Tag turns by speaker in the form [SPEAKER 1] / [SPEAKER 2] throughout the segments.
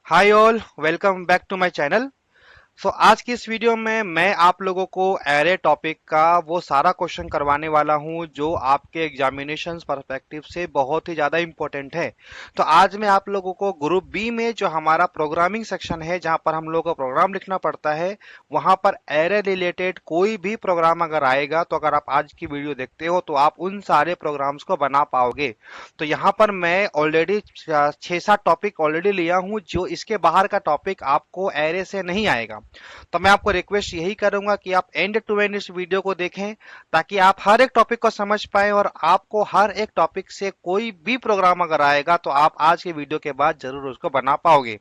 [SPEAKER 1] Hi all, welcome back to my channel. आज की इस वीडियो में मैं आप लोगों को एरे टॉपिक का वो सारा क्वेश्चन करवाने वाला हूं जो आपके एग्जामिनेशन पर्सपेक्टिव से बहुत ही ज्यादा इंपॉर्टेंट है। तो आज मैं आप लोगों को ग्रुप बी में जो हमारा प्रोग्रामिंग सेक्शन है जहां पर हम लोगों को प्रोग्राम लिखना पड़ता है, वहां पर एरे रिलेटेड कोई भी प्रोग्राम अगर आएगा तो अगर आप आज की वीडियो देखते हो तो आप उन सारे प्रोग्राम्स को बना पाओगे। तो यहाँ पर मैं ऑलरेडी 6-7 टॉपिक ऑलरेडी लिया हूं, जो इसके बाहर का टॉपिक आपको एरे से नहीं आएगा। तो मैं आपको रिक्वेस्ट यही करूंगा कि आप एंड टू एंड इस वीडियो को देखें, ताकि आप हर एक टॉपिक को समझ पाए और आपको हर एक टॉपिक से कोई भी प्रोग्राम अगर आएगा तो आप आज के वीडियो के बाद जरूर उसको बना पाओगे।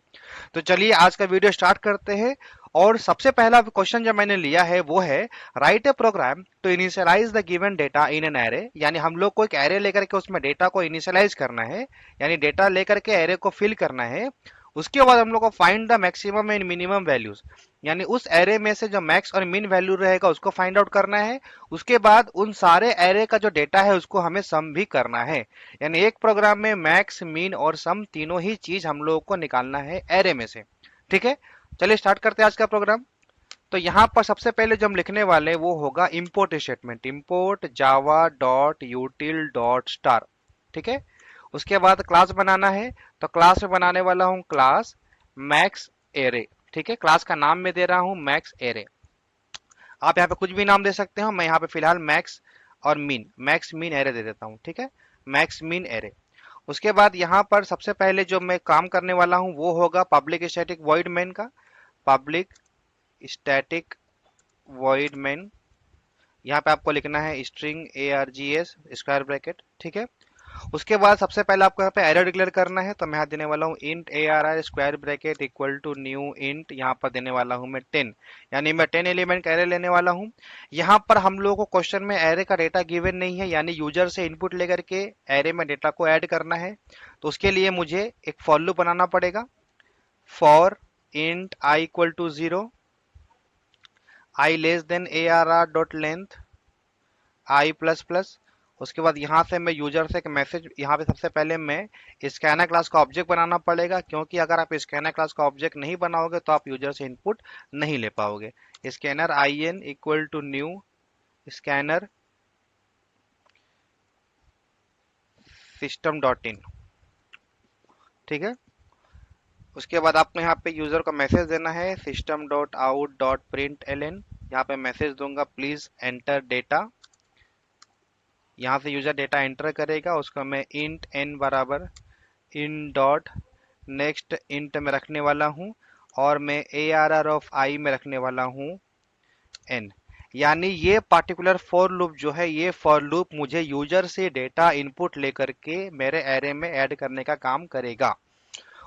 [SPEAKER 1] तो चलिए आज का वीडियो स्टार्ट करते हैं। और सबसे पहला क्वेश्चन जो मैंने लिया है वो है, write a program to initialize the given data in an array. यानी हम लोग को एक एरे लेकर के उसमें डेटा को इनिशियलाइज करना है, यानी डेटा लेकर के एरे को फिल करना है। उसके बाद हम लोग को find the maximum and minimum values, यानी उस एरे में से जो मैक्स और मिन वैल्यू रहेगा उसको फाइंड आउट करना है। उसके बाद उन सारे एरे का जो डेटा है उसको हमें सम भी करना है। यानी एक प्रोग्राम में मैक्स, मिन और सम तीनों ही चीज हम लोगों को निकालना है एरे में से। ठीक है, चलिए स्टार्ट करते हैं आज का प्रोग्राम। तो यहाँ पर सबसे पहले जो हम लिखने वाले हैं वो होगा import statement, import Java dot यूटिल dot star. ठीक है, उसके बाद क्लास बनाना है। तो क्लास में बनाने वाला हूँ क्लास मैक्स एरे। ठीक है, क्लास का नाम मैं दे रहा हूँ मैक्स एरे। आप यहाँ पे कुछ भी नाम दे सकते हो, मैं यहाँ पे फिलहाल मैक्स और मीन, मैक्स मीन एरे दे देता हूँ। ठीक है, मैक्स मीन एरे। उसके बाद यहाँ पर सबसे पहले जो मैं काम करने वाला हूँ वो होगा पब्लिक स्टैटिक वॉइड मेन का। पब्लिक स्टैटिक वॉइड मेन, यहाँ पे आपको लिखना है स्ट्रिंग ARGS स्क्वायर ब्रैकेट। ठीक है, उसके बाद सबसे पहले आपको यहाँ पे एरर डिक्लेयर करना है। तो मैं यहाँ देने वाला हूँ int ARR square bracket equal to new int, यहाँ पर देने वाला हूँ मैं 10, यानी मैं 10 एलिमेंट का एरे लेने वाला हूँ। यहाँ पर हम लोगों को क्वेश्चन में एरे का डेटा गिवन नहीं है, यानी यूजर से इनपुट लेकर के एरे में डेटा को ऐड करना है। तो उसके लिए मुझे एक फॉर लूप बनाना पड़ेगा। For int I equal to 0, I less than ARR dot length I plus plus. उसके बाद यहाँ से मैं यूजर से एक मैसेज, यहाँ पे सबसे पहले मैं स्कैनर क्लास का ऑब्जेक्ट बनाना पड़ेगा, क्योंकि अगर आप स्कैनर क्लास का ऑब्जेक्ट नहीं बनाओगे तो आप यूजर से इनपुट नहीं ले पाओगे। Scanner IN equal to new scanner system dot in. ठीक है, उसके बाद आपको यहाँ पे यूजर को मैसेज देना है system dot out dot print LN। यहाँ पे मैसेज दूंगा प्लीज एंटर डेटा। यहाँ से यूजर डेटा एंटर करेगा, उसको मैं इंट n बराबर इन डॉट नेक्स्ट इंट में रखने वाला हूं, और मैं ARR ऑफ आई में रखने वाला हूं n। यानी ये पार्टिकुलर फॉर लूप जो है, ये फॉर लूप मुझे यूजर से डेटा इनपुट लेकर के मेरे एरे में ऐड करने का काम करेगा।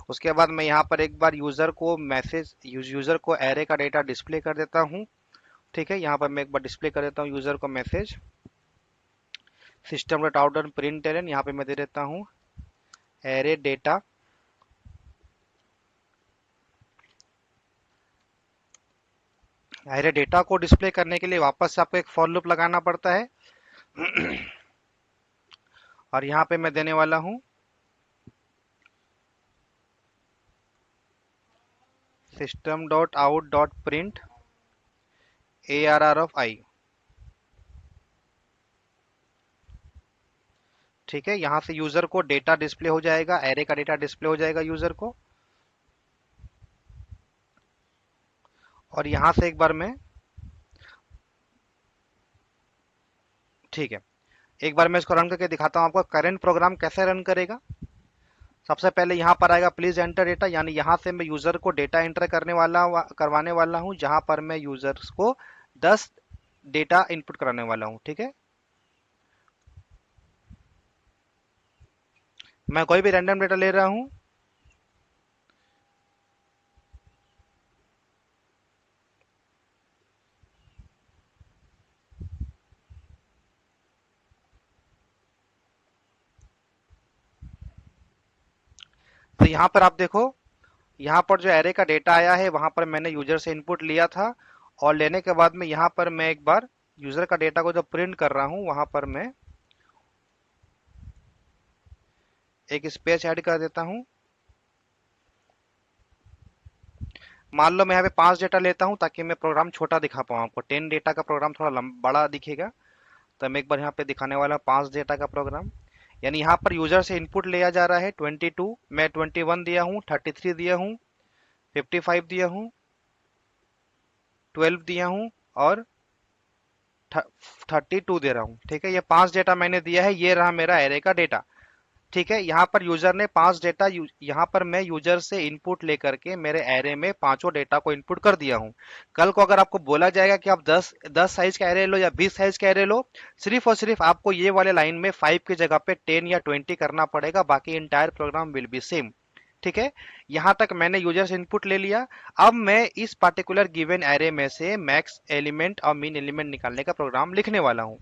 [SPEAKER 1] उसके बाद मैं यहाँ पर एक बार यूजर को मैसेज, यूजर को एरे का डेटा डिस्प्ले कर देता हूँ। ठीक है, यहाँ पर मैं एक बार डिस्प्ले कर देता हूँ यूजर को message system dot out dot print L N. यहाँ पे मैं दे देता हूँ एरे डेटा। एरे डेटा को डिस्प्ले करने के लिए वापस से आपको एक फॉर लूप लगाना पड़ता है। और यहाँ पे मैं देने वाला हूँ system dot out dot print ARR of I. ठीक है, यहाँ से यूजर को डेटा डिस्प्ले हो जाएगा, एरे का डेटा डिस्प्ले हो जाएगा यूजर को। और यहाँ से एक बार मैं, ठीक है, एक बार मैं इसको रन करके दिखाता हूँ आपको करंट प्रोग्राम कैसे रन करेगा। सबसे पहले यहाँ पर आएगा प्लीज एंटर डेटा, यानी यहाँ से मैं यूजर को डेटा एंटर करवाने वाला हूँ, जहां पर मैं यूजर्स को 10 डेटा इनपुट कराने वाला हूँ। ठीक है, मैं कोई भी रैंडम डेटा ले रहा हूँ। तो यहाँ पर आप देखो, यहाँ पर जो एरे का डेटा आया है वहां पर मैंने यूजर से इनपुट लिया था, और लेने के बाद में यहाँ पर मैं एक बार यूजर का डेटा को जब प्रिंट कर रहा हूँ वहां पर मैं एक स्पेस ऐड कर देता हूँ। मान लो मैं यहाँ पे 5 डेटा लेता हूँ ताकि मैं प्रोग्राम छोटा दिखा पाऊँ आपको। 10 डेटा का प्रोग्राम थोड़ा बड़ा दिखेगा, तो मैं एक बार यहाँ पे दिखाने वाला हूँ 5 डेटा का प्रोग्राम। यानी यहाँ पर यूजर से इनपुट लिया जा रहा है 22, मैं 21 दिया हूँ, 33 दिया हूँ, 55 दिया हूँ, 12 दिया हूँ और 32 दे रहा हूँ। ठीक है, ये 5 डेटा मैंने दिया है, ये रहा मेरा एरे का डेटा। ठीक है, यहाँ पर यूजर ने 5 डेटा, यहाँ पर मैं यूजर से इनपुट लेकर के मेरे एरे में पांचों डेटा को इनपुट कर दिया हूँ। कल को अगर आपको बोला जाएगा कि आप 10 साइज का एरे लो या 20 साइज का एरे लो, सिर्फ और सिर्फ आपको ये वाले लाइन में 5 की जगह पे 10 या 20 करना पड़ेगा, बाकी entire program will be same. ठीक है, यहां तक मैंने यूजर से इनपुट ले लिया। अब मैं इस पर्टिकुलर गिवन एरे में से मैक्स एलिमेंट और मिन एलिमेंट निकालने का प्रोग्राम लिखने वाला हूं।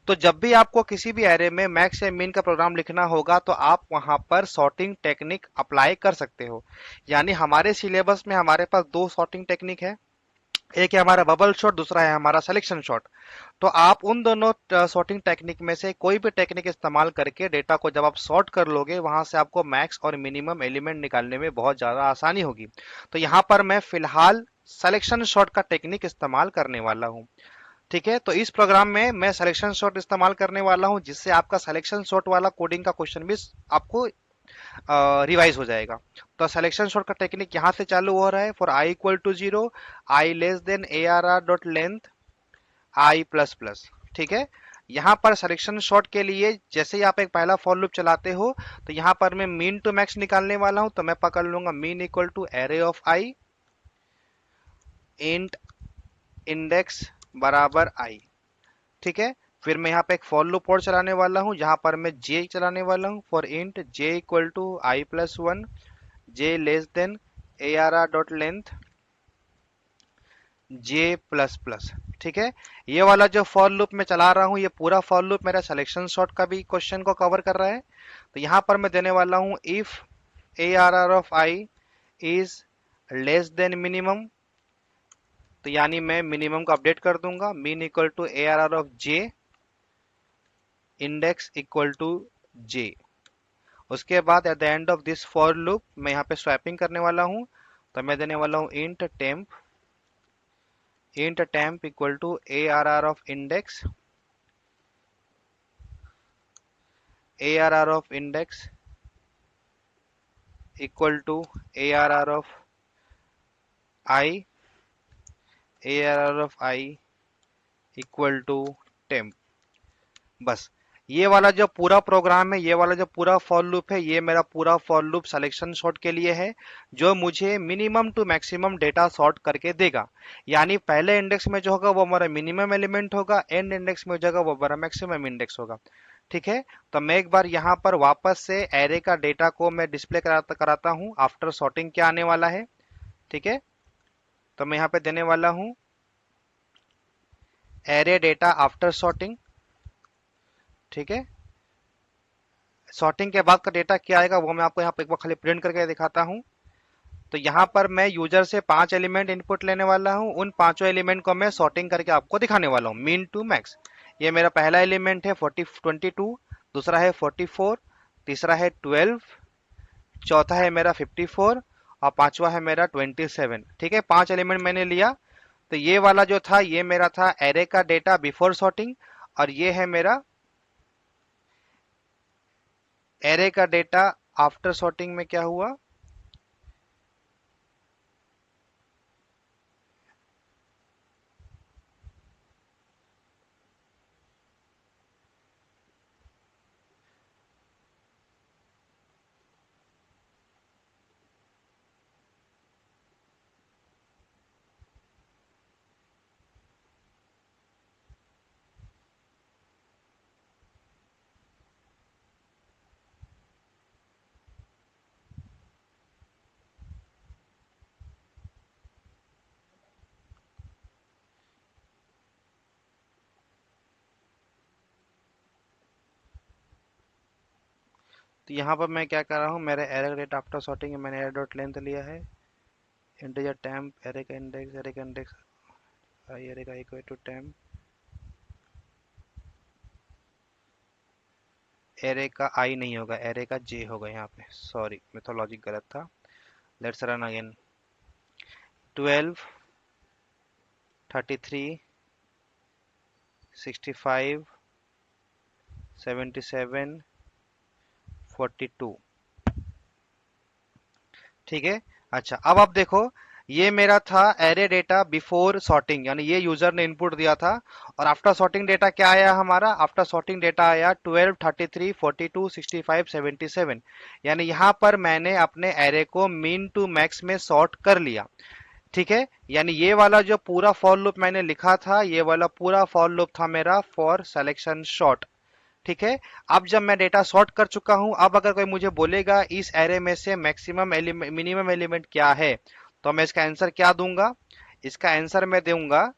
[SPEAKER 1] तो जब भी आपको किसी भी एरे में मैक्स या मिन का प्रोग्राम लिखना होगा तो आप वहां पर सॉर्टिंग टेक्निक अप्लाई कर सकते हो। यानी हमारे सिलेबस में हमारे पास दो सॉर्टिंग टेक्निक है, एक है हमारा बबल शॉट, दूसरा है हमारा सिलेक्शन शॉट। तो आप उन दोनों सॉर्टिंग टेक्निक में से कोई भी टेक्निक इस्तेमाल करके डेटा को जब आप सॉर्ट कर लोगे, वहां से आपको मैक्स और मिनिमम एलिमेंट निकालने में बहुत ज्यादा आसानी होगी। तो यहाँ पर मैं फिलहाल सिलेक्शन शॉट का टेक्निक इस्तेमाल करने वाला हूँ। ठीक है, तो इस प्रोग्राम में मैं सिलेक्शन शॉट इस्तेमाल करने वाला हूं, जिससे आपका सिलेक्शन शॉट वाला कोडिंग का क्वेश्चन भी आपको रिवाइज हो जाएगा। तो सिलेक्शन शॉट का टेक्निक यहां से चालू हो रहा है। For I equal to 0, I less than A R R dot length I plus plus. ठीक है, यहाँ पर सिलेक्शन शॉट के लिए जैसे ही आप एक पहला फॉर लूप चलाते हो, तो यहाँ पर मैं मीन टू मैक्स निकालने वाला हूं। तो मैं पकड़ लूंगा min equal to array of I int index बराबर आई। ठीक है, फिर मैं यहाँ पे एक फॉर लूप और चलाने वाला हूँ, जहां पर मैं जे चलाने वाला हूँ। For int J equal to I plus one, J less than A R R dot length J plus plus. ठीक है, ये वाला जो फॉर लूप मैं चला रहा हूँ, ये पूरा फॉर लूप मेरा सिलेक्शन शॉट का भी क्वेश्चन को कवर कर रहा है। तो यहाँ पर मैं देने वाला हूँ if A R R of I is less than minimum, तो यानी मैं मिनिमम को अपडेट कर दूंगा। Min equal to A R R of J index equal to J. उसके बाद at the end of this for loop मैं यहाँ पे स्वैपिंग करने वाला हूँ। तो मैं देने वाला हूँ int temp equal to A R R of index, A R R of index equal to A R R of I, A R R of I equal to temp. बस, ये वाला जो पूरा प्रोग्राम है, ये वाला जो पूरा फॉर लूप है, ये मेरा पूरा फॉर लूप सिलेक्शन सॉर्ट के लिए है, जो मुझे minimum to maximum data sort करके देगा। यानी पहले इंडेक्स में जो होगा वो हमारा मिनिमम एलिमेंट होगा, एंड इंडेक्स में जो होगा वो हमारा मैक्सिमम इंडेक्स होगा। ठीक है, तो मैं एक बार यहाँ पर वापस से एरे का डेटा को मैं डिस्प्ले कराता हूँ आफ्टर सॉर्टिंग क्या आने वाला है। ठीक है, तो मैं यहाँ पे देने वाला हूँ एरे डेटा आफ्टर सॉर्टिंग। ठीक है, सॉर्टिंग के बाद का डेटा क्या आएगा वो मैं आपको यहाँ पे एक बार खाली प्रिंट करके दिखाता हूँ। तो यहाँ पर मैं यूजर से 5 एलिमेंट इनपुट लेने वाला हूँ, उन पांचों एलिमेंट को मैं सॉर्टिंग करके आपको दिखाने वाला हूँ मीन टू मैक्स। ये मेरा पहला एलिमेंट है 22, दूसरा है 44, तीसरा है 12, चौथा है मेरा 54 और पांचवा है मेरा 27। ठीक है, 5 एलिमेंट मैंने लिया। तो ये वाला जो था ये मेरा था एरे का डेटा बिफोर सॉर्टिंग, और ये है मेरा एरे का डेटा आफ्टर सॉर्टिंग में क्या हुआ। तो यहाँ पर मैं क्या कर रहा हूँ, मेरे एरे का डेटा आफ्टर सॉर्टिंग मैंने एरे डॉट लेंथ लिया है, इंटीजर टेम्प एरे का इंडेक्स, आई एरे का इक्वल टू टेम्प, एरे का आई नहीं होगा, एरे का जे होगा। यहाँ पे सॉरी, मेथोलॉजिक गलत था। Let's run again. 12, 33, 65, 77, 42। ठीक है। अच्छा, अब आप देखो, ये मेरा था एरे डेटा बिफोर सॉर्टिंग, यानी ये यूजर ने इनपुट दिया था। और आफ्टर सॉर्टिंग डेटा क्या आया हमारा? आफ्टर सॉर्टिंग डेटा आया 12, 33, 42, 65, 77। यानी यहां पर मैंने अपने एरे को मीन टू मैक्स में सॉर्ट कर लिया। ठीक है। यानी ये वाला जो पूरा फॉर लूप मैंने लिखा था, ये वाला पूरा फॉर लूप था मेरा फॉर सिलेक्शन शॉर्ट। ठीक है। अब जब मैं डेटा सॉर्ट कर चुका हूं, अब अगर कोई मुझे बोलेगा इस एरे में से मैक्सिमम मिनिमम एलिमेंट क्या है, तो मैं इसका आंसर क्या दूंगा? इसका आंसर मैं दूंगा,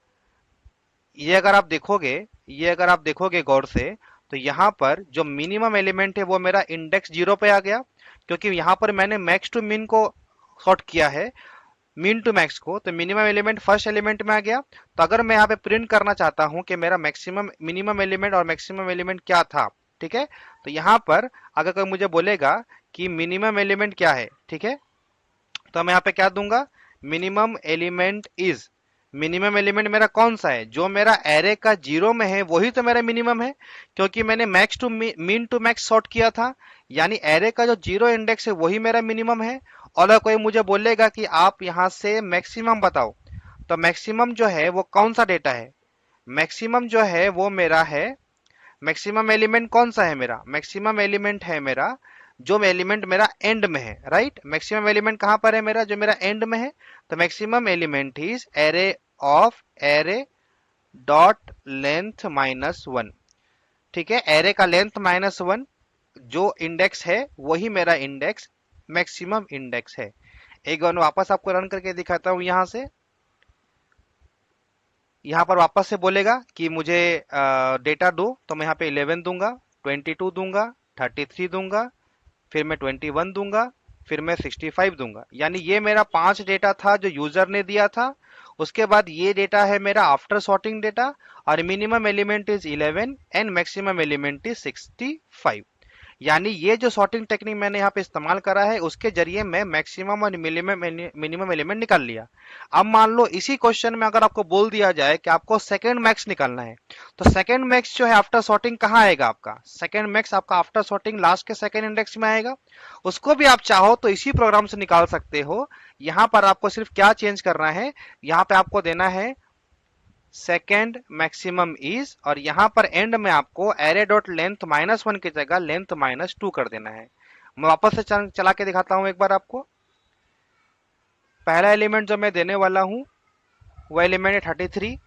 [SPEAKER 1] ये अगर आप देखोगे, ये अगर आप देखोगे गौर से, तो यहां पर जो मिनिमम एलिमेंट है वो मेरा इंडेक्स 0 पे आ गया, क्योंकि यहां पर मैंने मैक्स टू मिन को सॉर्ट किया है, मिन टू मैक्स को, तो मिनिमम एलिमेंट फर्स्ट एलिमेंट में आ गया। तो अगर मैं यहाँ पे प्रिंट करना चाहता हूं कि मेरा मैक्सिमम मिनिमम एलिमेंट और मैक्सिमम एलिमेंट क्या था, ठीक है, तो यहां पर अगर कोई मुझे बोलेगा कि मिनिमम एलिमेंट क्या है, ठीक है, तो मैं यहाँ पे क्या दूंगा? Minimum element is, minimum element मेरा कौन सा है? जो मेरा एरे का 0 में है वही तो मेरा मिनिमम है, क्योंकि मैंने max to min to max sort किया था। यानी एरे का जो 0 इंडेक्स है वही मेरा मिनिमम है। और अगर कोई मुझे बोलेगा कि आप यहां से मैक्सिमम बताओ, तो मैक्सिमम जो है वो कौन सा डेटा है? मैक्सिमम जो है वो मेरा है, मैक्सिमम एलिमेंट कौन सा है मेरा? मैक्सिमम एलिमेंट है मेरा जो एलिमेंट मेरा एंड में है, राइट। मैक्सिमम एलिमेंट कहां पर है मेरा? जो मेरा एंड में है। तो maximum element is array of array dot length -1। ठीक है, एरे का लेंथ -1, जो इंडेक्स है वही मेरा इंडेक्स, मैक्सिमम इंडेक्स है। एक बार मैं वापस आपको रन करके दिखाता हूं। यहां से, यहाँ पर वापस से बोलेगा कि मुझे डेटा दो, तो मैं यहाँ पे 11 दूंगा, 22 दूंगा, 33 दूंगा, फिर मैं 21 दूंगा, फिर मैं 65 दूंगा। यानी ये मेरा 5 डेटा था जो यूजर ने दिया था। उसके बाद ये डेटा है मेरा आफ्टर सॉर्टिंग डेटा, और minimum element is 11 and maximum element is 65। यानी ये जो सॉर्टिंग टेक्निक मैंने यहाँ पे इस्तेमाल करा है, उसके जरिए मैं मैक्सिमम और मिनिमम एलिमेंट निकाल लिया। अब मान लो इसी क्वेश्चन में अगर आपको बोल दिया जाए कि आपको सेकंड मैक्स निकालना है, तो सेकंड मैक्स जो है आफ्टर सॉर्टिंग कहाँ आएगा? आपका सेकंड मैक्स आपका आफ्टर सॉर्टिंग लास्ट के सेकंड इंडेक्स में आएगा। उसको भी आप चाहो तो इसी प्रोग्राम से निकाल सकते हो। यहाँ पर आपको सिर्फ क्या चेंज करना है, यहाँ पे आपको देना है सेकेंड मैक्सिमम इज, और यहां पर एंड में आपको एरे डॉट लेंथ -1 की जगह लेंथ -2 कर देना है। मैं वापस से चला के दिखाता हूं एक बार आपको। पहला एलिमेंट जो मैं देने वाला हूं वो एलिमेंट है 33,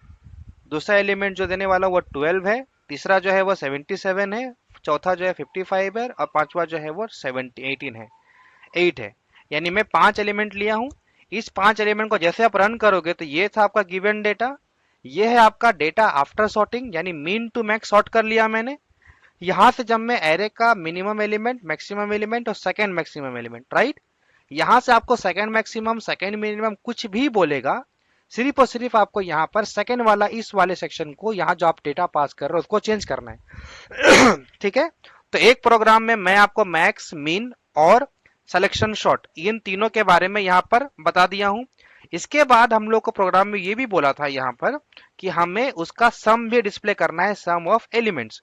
[SPEAKER 1] दूसरा एलिमेंट जो देने वाला वो 12 है, तीसरा जो है वो 77 है, चौथा जो है 55 है, और पांचवा जो है वो 18 है, 8 है। यानी मैं 5 एलिमेंट लिया हूं। इस 5 एलिमेंट को जैसे आप रन करोगे तो ये था आपका गिवन डेटा, ये है आपका डेटा आफ्टर सॉर्टिंग, यानी मीन टू मैक्स सॉर्ट कर लिया मैंने। यहां से जब मैं एरे का मिनिमम एलिमेंट, मैक्सिमम एलिमेंट और सेकंड मैक्सिमम एलिमेंट, राइट, यहां से आपको सेकंड मैक्सिमम सेकंड मिनिमम कुछ भी बोलेगा, सिर्फ और सिर्फ आपको यहां पर सेकंड वाला इस वाले सेक्शन को, यहां जो आप डेटा पास कर रहे हो उसको चेंज करना है। ठीक है। तो एक प्रोग्राम में मैं आपको मैक्स, मीन और सिलेक्शन शॉर्ट, इन तीनों के बारे में यहां पर बता दिया हूं। इसके बाद हम लोग को प्रोग्राम में ये भी बोला था यहां पर कि हमें उसका सम भी डिस्प्ले करना है, सम ऑफ एलिमेंट्स।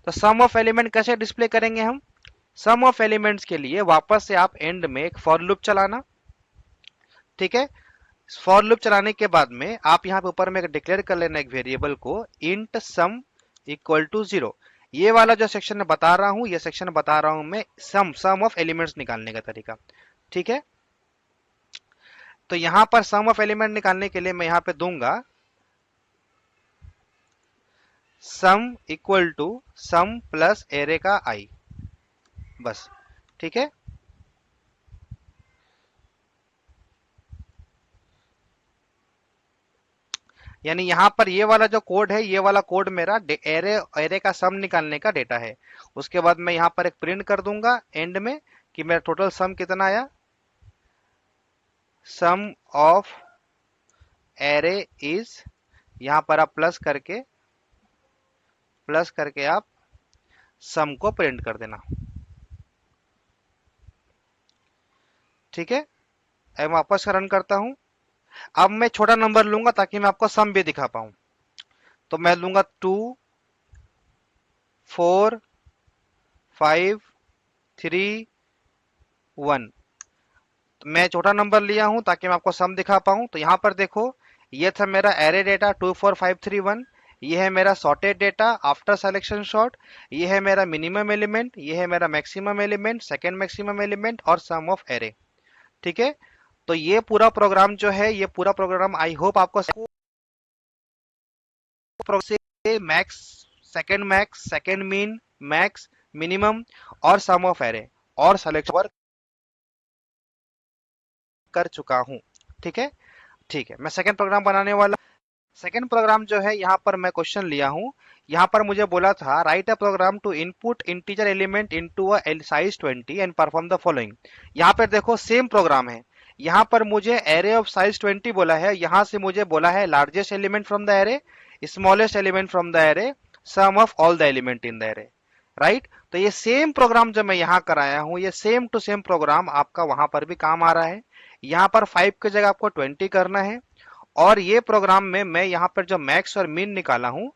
[SPEAKER 1] तो सम ऑफ एलिमेंट कैसे डिस्प्ले करेंगे हम? सम ऑफ एलिमेंट्स के लिए वापस से आप एंड में एक फॉर लूप चलाना। ठीक है। फॉर लूप चलाने के बाद में आप यहाँ पे ऊपर में डिक्लेयर कर लेना एक वेरिएबल को, इंट सम इक्वल टू 0। ये वाला जो सेक्शन में बता रहा हूं, ये सेक्शन बता रहा हूं मैं सम ऑफ एलिमेंट्स निकालने का तरीका। ठीक है। तो यहां पर सम ऑफ एलिमेंट निकालने के लिए मैं यहां पे दूंगा sum equal to sum plus array का आई, बस। ठीक है। यानी यहां पर ये वाला जो कोड है, ये वाला कोड मेरा एरे एरे का सम निकालने का डेटा है। उसके बाद मैं यहां पर एक प्रिंट कर दूंगा एंड में कि मेरा टोटल सम कितना आया, सम ऑफ एरे इज, यहां पर आप प्लस करके आप सम को प्रिंट कर देना। ठीक है। अब मैं वापस रन करता हूं। अब मैं छोटा नंबर लूंगा ताकि मैं आपको सम भी दिखा पाऊं। तो मैं लूंगा 2, 4, 5, 3, 1। मैं छोटा नंबर लिया हूं ताकि मैं आपको सम दिखा पाऊं। तो यहां पर देखो, ये था मेरा एरे डेटा 2, 4, 5, 3, 1। ये है मेरा sorted data after selection sort. ये है मेरा मिनिमम एलिमेंट, ये है मेरा maximum element, second maximum element और सम ऑफ एरे। ठीक है। तो ये पूरा प्रोग्राम जो है, ये पूरा प्रोग्राम आई होप आपको से max, second mean, max, minimum और सम ऑफ एरे और सिलेक्शन वर्क कर चुका हूं। ठीक है। ठीक है, मैं सेकंड प्रोग्राम बनाने वाला। सेकंड प्रोग्राम जो है, यहाँ पर मैं क्वेश्चन लिया हूँ। यहाँ पर मुझे बोला था write a program to input integer element into a size 20 and perform the following. यहाँ पर देखो सेम प्रोग्राम है। यहाँ पर मुझे एरे ऑफ साइज 20 बोला है, यहाँ से मुझे बोला है largest element from the array, smallest element from the array, sum of all the element in the array. Right. तो ये सेम प्रोग्राम जो मैं यहाँ कराया हूँ, ये सेम टू सेम प्रोग्राम आपका वहां पर भी काम आ रहा है। यहाँ पर 5 की जगह आपको 20 करना है। और ये प्रोग्राम में मैं यहाँ पर जो मैक्स और मीन निकाला हूँ,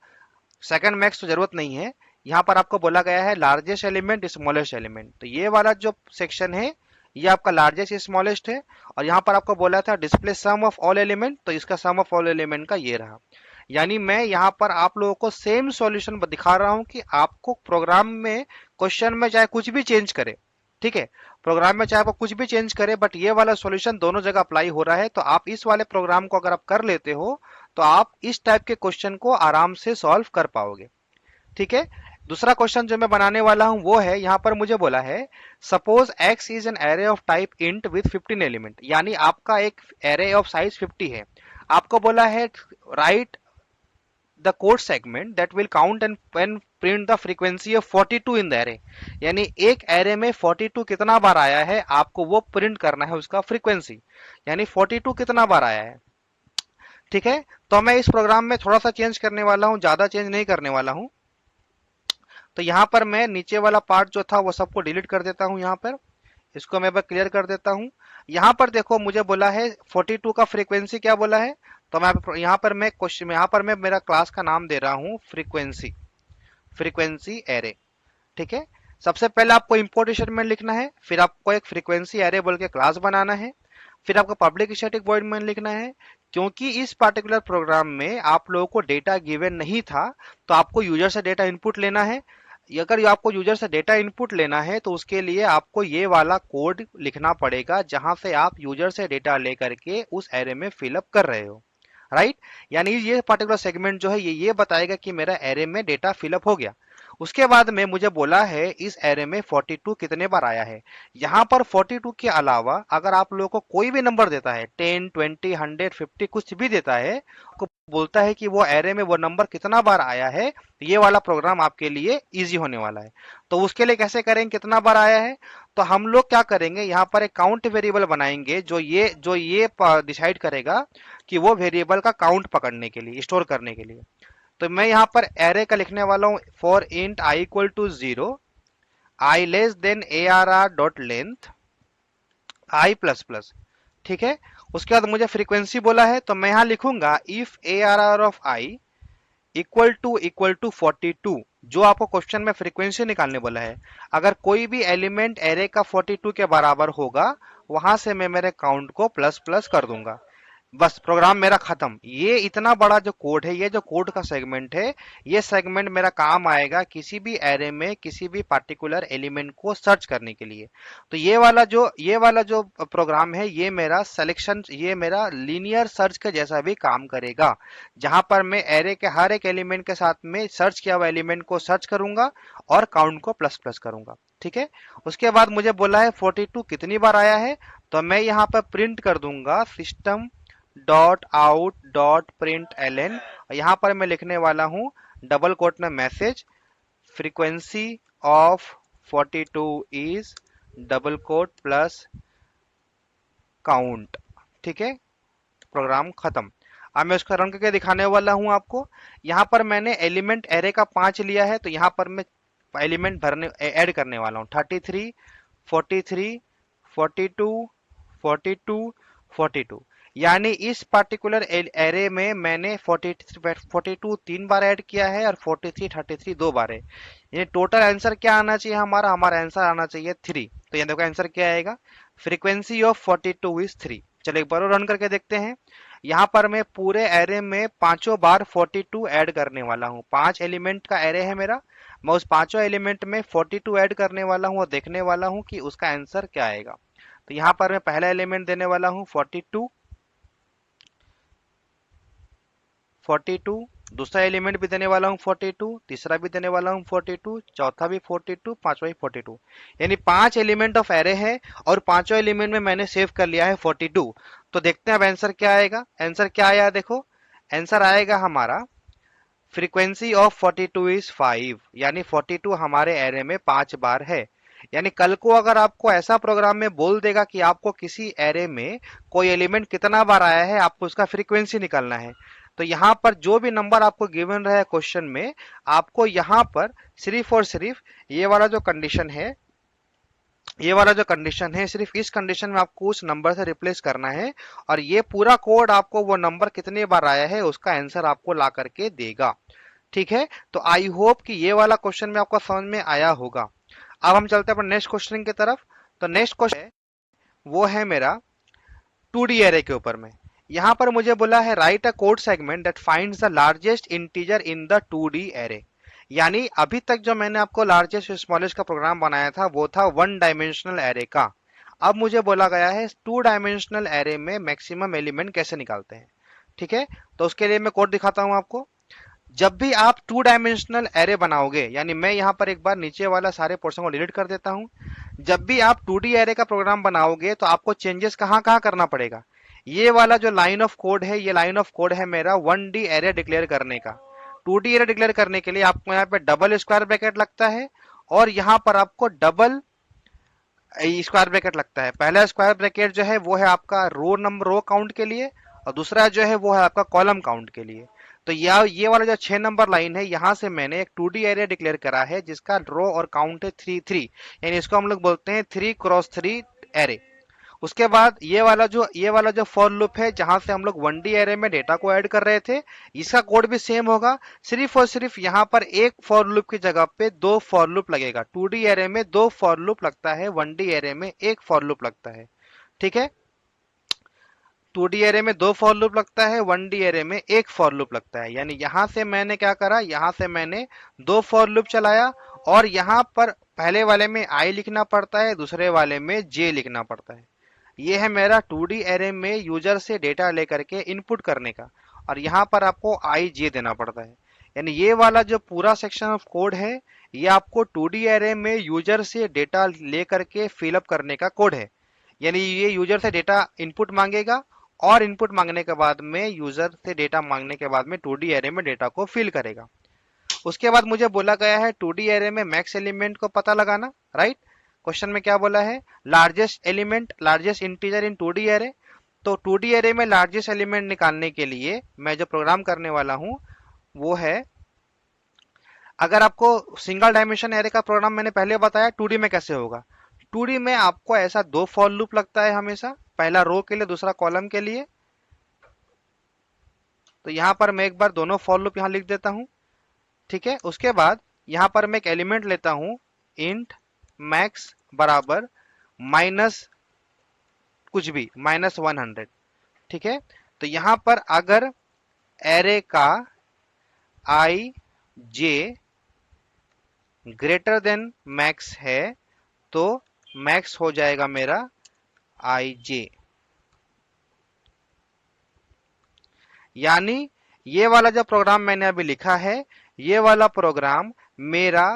[SPEAKER 1] सेकंड मैक्स तो जरूरत नहीं है। यहाँ पर आपको बोला गया है लार्जेस्ट एलिमेंट स्मॉलेस्ट एलिमेंट, तो ये वाला जो सेक्शन है ये आपका लार्जेस्ट स्मॉलेस्ट है। और यहाँ पर आपको बोला था display sum of all element, तो इसका सम ऑफ ऑल एलिमेंट का ये रहा। यानी मैं यहाँ पर आप लोगों को सेम सॉल्यूशन दिखा रहा हूँ कि आपको प्रोग्राम में, क्वेश्चन में चाहे कुछ भी चेंज करे, ठीक है, प्रोग्राम में चाहे वो कुछ भी चेंज करे, बट ये वाला सॉल्यूशन दोनों जगह अप्लाई हो रहा है। तो आप इस वाले प्रोग्राम को अगर आप कर लेते हो तो आप इस टाइप के क्वेश्चन को आराम से सॉल्व कर पाओगे। ठीक है। दूसरा क्वेश्चन जो मैं बनाने वाला हूं वो है, यहां पर मुझे बोला है suppose x is an array of type int with 15 element. यानी आपका एक एरे ऑफ साइज 50 है। आपको बोला है right the code segment that will count and print the frequency of 42 in the array. यानी एक एरे में 42 कितना बार आया है, आपको वो प्रिंट करना है उसका फ्रीक्वेंसी। यानी 42 कितना बार आया है। ठीक है। तो मैं इस प्रोग्राम में थोड़ा सा चेंज करने वाला हूं, ज्यादा चेंज नहीं करने वाला हूं। तो यहां पर मैं नीचे वाला पार्ट जो था वो सबको डिलीट कर देता हूं। यहां पर इसको मैं क्लियर कर देता हूं। यहां पर देखो मुझे बोला है 42 का फ्रीक्वेंसी क्या बोला है। तो मैं यहां पर मैं क्वेश्चन, यहां पर मैं मेरा क्लास का नाम दे रहा हूं फ्रीक्वेंसी, फ्रीक्वेंसी एरे। ठीक है। सबसे पहले आपको इंपोर्ट स्टेटमेंट लिखना है, फिर आपको एक फ्रीक्वेंसी एरे बोल के क्लास बनाना है, फिर आपको पब्लिक स्टैटिक वॉइड मेन लिखना है। क्योंकि इस पार्टिकुलर प्रोग्राम में आप लोगों को डेटा गिवन नहीं था, तो आपको यूजर से डेटा इनपुट लेना है। अगर आपको यूजर से डेटा इनपुट लेना है तो उसके लिए आपको ये वाला कोड लिखना पड़ेगा, जहां से आप यूजर से डेटा लेकर के उस एरे में फिलअप कर रहे हो। राइट। यानी ये पर्टिकुलर सेगमेंट जो है ये बताएगा कि मेरा एरे में डेटा फिलअप हो गया। उसके बाद में मुझे बोला है इस एरे में 42 कितने बार आया है। यहां पर 42 के अलावा अगर आप लोगों को कोई भी नंबर देता है, 10, 20, 100, 50 कुछ भी देता है, आपको बोलता है कि वो एरे में वो नंबर कितना बार आया है, तो ये वाला प्रोग्राम आपके लिए इजी होने वाला है। तो उसके लिए कैसे करेंगे, कितना बार आया है। तो हम लोग क्या करेंगे, यहाँ पर एक काउंट वेरिएबल बनाएंगे जो ये डिसाइड करेगा कि वो वेरिएबल का काउंट पकड़ने के लिए, स्टोर करने के लिए। तो मैं यहाँ पर एरे का लिखने वाला हूँ for int I equal to 0, I less than A R R dot length I plus plus. ठीक है। उसके बाद मुझे फ्रीक्वेंसी बोला है, तो मैं यहाँ लिखूंगा if A R R of I equal to 42। जो आपको क्वेश्चन में फ्रीक्वेंसी निकालने बोला है, अगर कोई भी एलिमेंट एरे का 42 के बराबर होगा, वहां से मैं मेरे काउंट को प्लस प्लस कर दूंगा। बस प्रोग्राम मेरा खत्म। ये इतना बड़ा जो कोड है, ये जो कोड का सेगमेंट है, ये सेगमेंट मेरा काम आएगा किसी भी एरे में किसी भी पार्टिकुलर एलिमेंट को सर्च करने के लिए। तो ये वाला जो प्रोग्राम है, ये मेरा सिलेक्शन, ये मेरा लीनियर सर्च के जैसा भी काम करेगा, जहां पर मैं एरे के हर एक एलिमेंट के साथ में सर्च किया हुआ एलिमेंट को सर्च करूंगा और काउंट को प्लस प्लस करूंगा। ठीक है। उसके बाद मुझे बोला है 42 कितनी बार आया है, तो मैं यहाँ पर प्रिंट कर दूंगा system dot out dot print L N. यहां पर मैं लिखने वाला हूं डबल कोट में message frequency of 42 is double quote plus count. ठीक है। प्रोग्राम खत्म। अब मैं उसका रन करके दिखाने वाला हूं आपको। यहां पर मैंने एलिमेंट एरे का 5 लिया है, तो यहां पर मैं एलिमेंट भरने ऐड करने वाला हूं 33, 43, 42, 42, 42। यानी इस पर्टिकुलर एरे में मैंने 42 तीन बार ऐड किया है और 33 दो बार है। यानी टोटल आंसर क्या आना चाहिए हमारा, हमारा आंसर आना चाहिए 3। तो ये देखो आंसर क्या आएगा, फ्रीक्वेंसी ऑफ 42 इज 3। चलो एक बार और रन करके देखते हैं। यहाँ पर मैं पूरे एरे में पांचों बार 42 ऐड करने वाला हूँ। 5 एलिमेंट का एरे है मेरा, मैं उस पांचों एलिमेंट में 42 ऐड करने वाला हूँ और देखने वाला हूँ कि उसका आंसर क्या आएगा। तो यहाँ पर मैं पहला एलिमेंट देने वाला हूँ 42, 42, दूसरा एलिमेंट भी देने वाला हूँ 42, तीसरा भी देने वाला हूँ 42, चौथा भी 42, पांचवा भी 42। यानी 5 एलिमेंट ऑफ एरे है और पांचों एलिमेंट में मैंने सेव कर लिया है 42। तो देखते हैं अब आंसर क्या आएगा। आंसर क्या आया देखो, आंसर आएगा हमारा फ्रीक्वेंसी ऑफ 42 इज 5। यानी 42 हमारे एरे में 5 बार है। यानी कल को अगर आपको ऐसा प्रोग्राम में बोल देगा कि आपको किसी एरे में कोई एलिमेंट कितना बार आया है, आपको उसका फ्रीक्वेंसी निकालना है, तो यहाँ पर जो भी नंबर आपको गिवन रहे क्वेश्चन में, आपको यहाँ पर सिर्फ और सिर्फ ये वाला जो कंडीशन है, ये वाला जो कंडीशन है, सिर्फ इस कंडीशन में आपको उस नंबर से रिप्लेस करना है और ये पूरा कोड आपको वो नंबर कितने बार आया है उसका आंसर आपको ला करके देगा। ठीक है, तो आई होप कि ये वाला क्वेश्चन में आपको समझ में आया होगा। अब हम चलते हैं अपने नेक्स्ट क्वेश्चन की तरफ। तो नेक्स्ट क्वेश्चन वो है मेरा 2D एरे के ऊपर में। यहां पर मुझे बोला है write a code segment that finds the largest integer in the 2D array. यानी अभी तक जो मैंने आपको लार्जेस्ट स्मॉलेस्ट का प्रोग्राम बनाया था वो था वन डायमेंशनल एरे का। अब मुझे बोला गया है टू डायमेंशनल एरे में मैक्सिमम एलिमेंट कैसे निकालते हैं। ठीक है, तो उसके लिए मैं कोड दिखाता हूं आपको। जब भी आप टू डायमेंशनल एरे बनाओगे, यानी मैं यहां पर एक बार नीचे वाला सारे पोर्शन को डिलीट कर देता हूं। जब भी आप 2D एरे का प्रोग्राम बनाओगे तो आपको चेंजेस कहां कहां करना पड़ेगा। ये वाला जो लाइन ऑफ कोड है, ये लाइन ऑफ कोड है मेरा 1D एरे डिक्लेयर करने का। 2D एरे डिक्लेयर करने के लिए आपको यहाँ पे डबल स्क्वायर ब्रैकेट लगता है और यहाँ पर आपको डबल स्क्वायर ब्रैकेट लगता है। पहला स्क्वायर ब्रैकेट जो है वो है आपका रो नंबर, रो काउंट के लिए, और दूसरा जो है वो है आपका कॉलम काउंट के लिए। तो ये वाला जो 6 नंबर लाइन है, यहां से मैंने एक 2D एरे डिक्लेयर करा है जिसका रो और काउंट है 3 3। यानी इसको हम लोग बोलते हैं 3x3 एरे। उसके बाद ये वाला जो फॉर लूप है जहां से हम लोग 1D एरे में डेटा को ऐड कर रहे थे, इसका कोड भी सेम होगा। सिर्फ और सिर्फ यहाँ पर एक फॉर लूप की जगह पे दो फॉर लूप लगेगा। 2D एरे में दो फॉर लूप लगता है, 1D एरे में एक फॉर लूप लगता है। ठीक है, 2D एरे में दो फॉर लूप लगता है, 1D एरे में एक फॉर लूप लगता है। यानी यहां से मैंने क्या करा, यहां से मैंने दो फॉर लूप चलाया और यहां पर पहले वाले में आई लिखना पड़ता है, दूसरे वाले में जे लिखना पड़ता है। ये है मेरा 2D एरे में यूजर से डेटा लेकर के इनपुट करने का, और यहाँ पर आपको आई जे देना पड़ता है। यानी ये वाला जो पूरा सेक्शन ऑफ कोड है, ये आपको 2D एरे में यूजर से डेटा लेकर के फिलअप करने का कोड है। यानी ये यूजर से डेटा इनपुट मांगेगा और इनपुट मांगने के बाद में, यूजर से डेटा मांगने के बाद में 2D एरे में डेटा को फिल करेगा। उसके बाद मुझे बोला गया है 2D एरे में मैक्स एलिमेंट को पता लगाना। राइट, क्वेश्चन में क्या बोला है, लार्जेस्ट एलिमेंट, लार्जेस्ट इंटीजर इन 2D एरे। तो 2D एरे में लार्जेस्ट एलिमेंट निकालने के लिए मैं जो प्रोग्राम करने वाला हूं वो है, अगर आपको सिंगल डायमेंशन एरे का प्रोग्राम मैंने पहले बताया 2D में कैसे होगा। 2D में आपको ऐसा दो फॉर लूप लगता है हमेशा, पहला रो के लिए, दूसरा कॉलम के लिए। तो यहां पर मैं एक बार दोनों फॉर लूप यहां लिख देता हूं। ठीक है, उसके बाद यहां पर मैं एक एलिमेंट लेता हूं, इंट मैक्स बराबर माइनस कुछ भी, -100। ठीक है, तो यहां पर अगर एरे का आई जे ग्रेटर देन मैक्स है तो मैक्स हो जाएगा मेरा आई जे। यानी ये वाला जो प्रोग्राम मैंने अभी लिखा है, ये वाला प्रोग्राम मेरा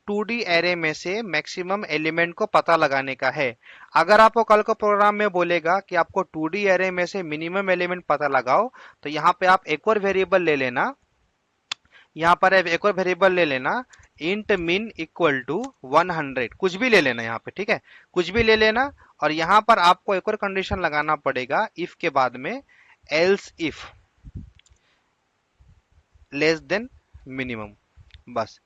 [SPEAKER 1] 2D एरे में से मैक्सिमम एलिमेंट को पता लगाने का है। अगर आपको कल को प्रोग्राम में बोलेगा कि आपको 2D एरे में से मिनिमम एलिमेंट पता लगाओ, तो यहाँ पे आप एक और वेरिएबल ले लेना, यहाँ पर एक और वेरिएबल ले लेना, इंट मिन इक्वल टू 100, कुछ भी ले लेना यहाँ पे। ठीक है, कुछ भी ले लेना, और यहाँ पर आपको एक और कंडीशन लगाना पड़ेगा इफ के बाद में, else if less than minimum. बस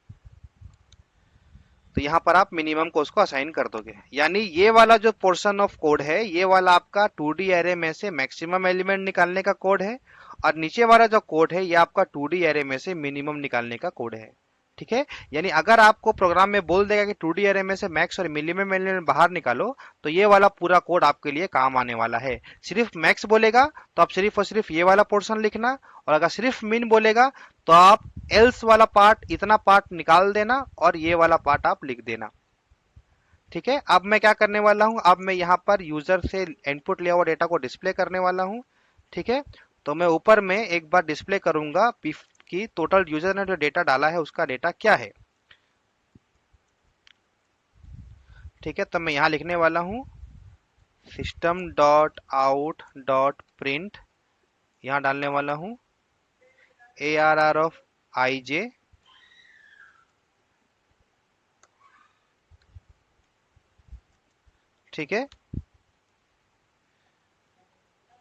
[SPEAKER 1] तो यहाँ पर आप मिनिमम को उसको असाइन कर दोगे। यानी ये वाला जो पोर्शन ऑफ कोड है, ये वाला आपका 2D एरे में से मैक्सिमम एलिमेंट निकालने का कोड है, और नीचे वाला जो कोड है ये आपका 2D एरे में से मिनिमम निकालने का कोड है। ठीक है। यानी अगर आपको प्रोग्राम में बोल देगा कि 2D एरे में से मैक्स और मिनिमम एलिमेंट बाहर निकालो, तो ये वाला पूरा कोड आपके लिए काम आने वाला है। सिर्फ मैक्स बोलेगा तो आप सिर्फ और सिर्फ ये वाला पोर्शन लिखना, और अगर सिर्फ मिन बोलेगा तो आप एल्स वाला पार्ट, इतना पार्ट निकाल देना और ये वाला पार्ट आप लिख देना। ठीक है। अब मैं क्या करने वाला हूं, अब मैं यहाँ पर यूजर से इनपुट लिया हुआ डेटा को डिस्प्ले करने वाला हूं। ठीक है। तो मैं ऊपर में एक बार डिस्प्ले करूंगा कि टोटल यूजर ने जो डेटा डाला है उसका डेटा क्या है। ठीक है। तो मैं यहाँ लिखने वाला हूँ system dot out dot print, यहाँ डालने वाला हूँ ARR ऑफ IJ। ठीक है।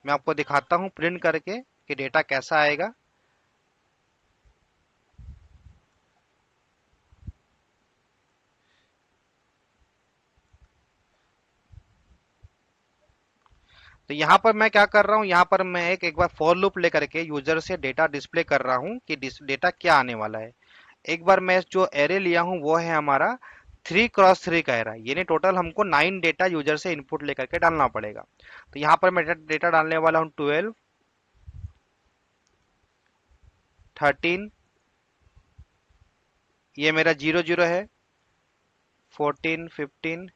[SPEAKER 1] मैं आपको दिखाता हूँ प्रिंट करके कि डेटा कैसा आएगा। तो यहाँ पर मैं क्या कर रहा हूँ, यहाँ पर मैं एक बार फॉर लूप लेकर के यूजर से डेटा डिस्प्ले कर रहा हूँ कि डेटा क्या आने वाला है। एक बार मैं जो एरे लिया हूँ वो है हमारा 3x3 का एरे, यानी टोटल हमको 9 डेटा यूजर से इनपुट लेकर के डालना पड़ेगा। तो यहाँ पर मैं डेटा डालने वाला हूँ 12, 13, ये मेरा 00 है, 14, 15,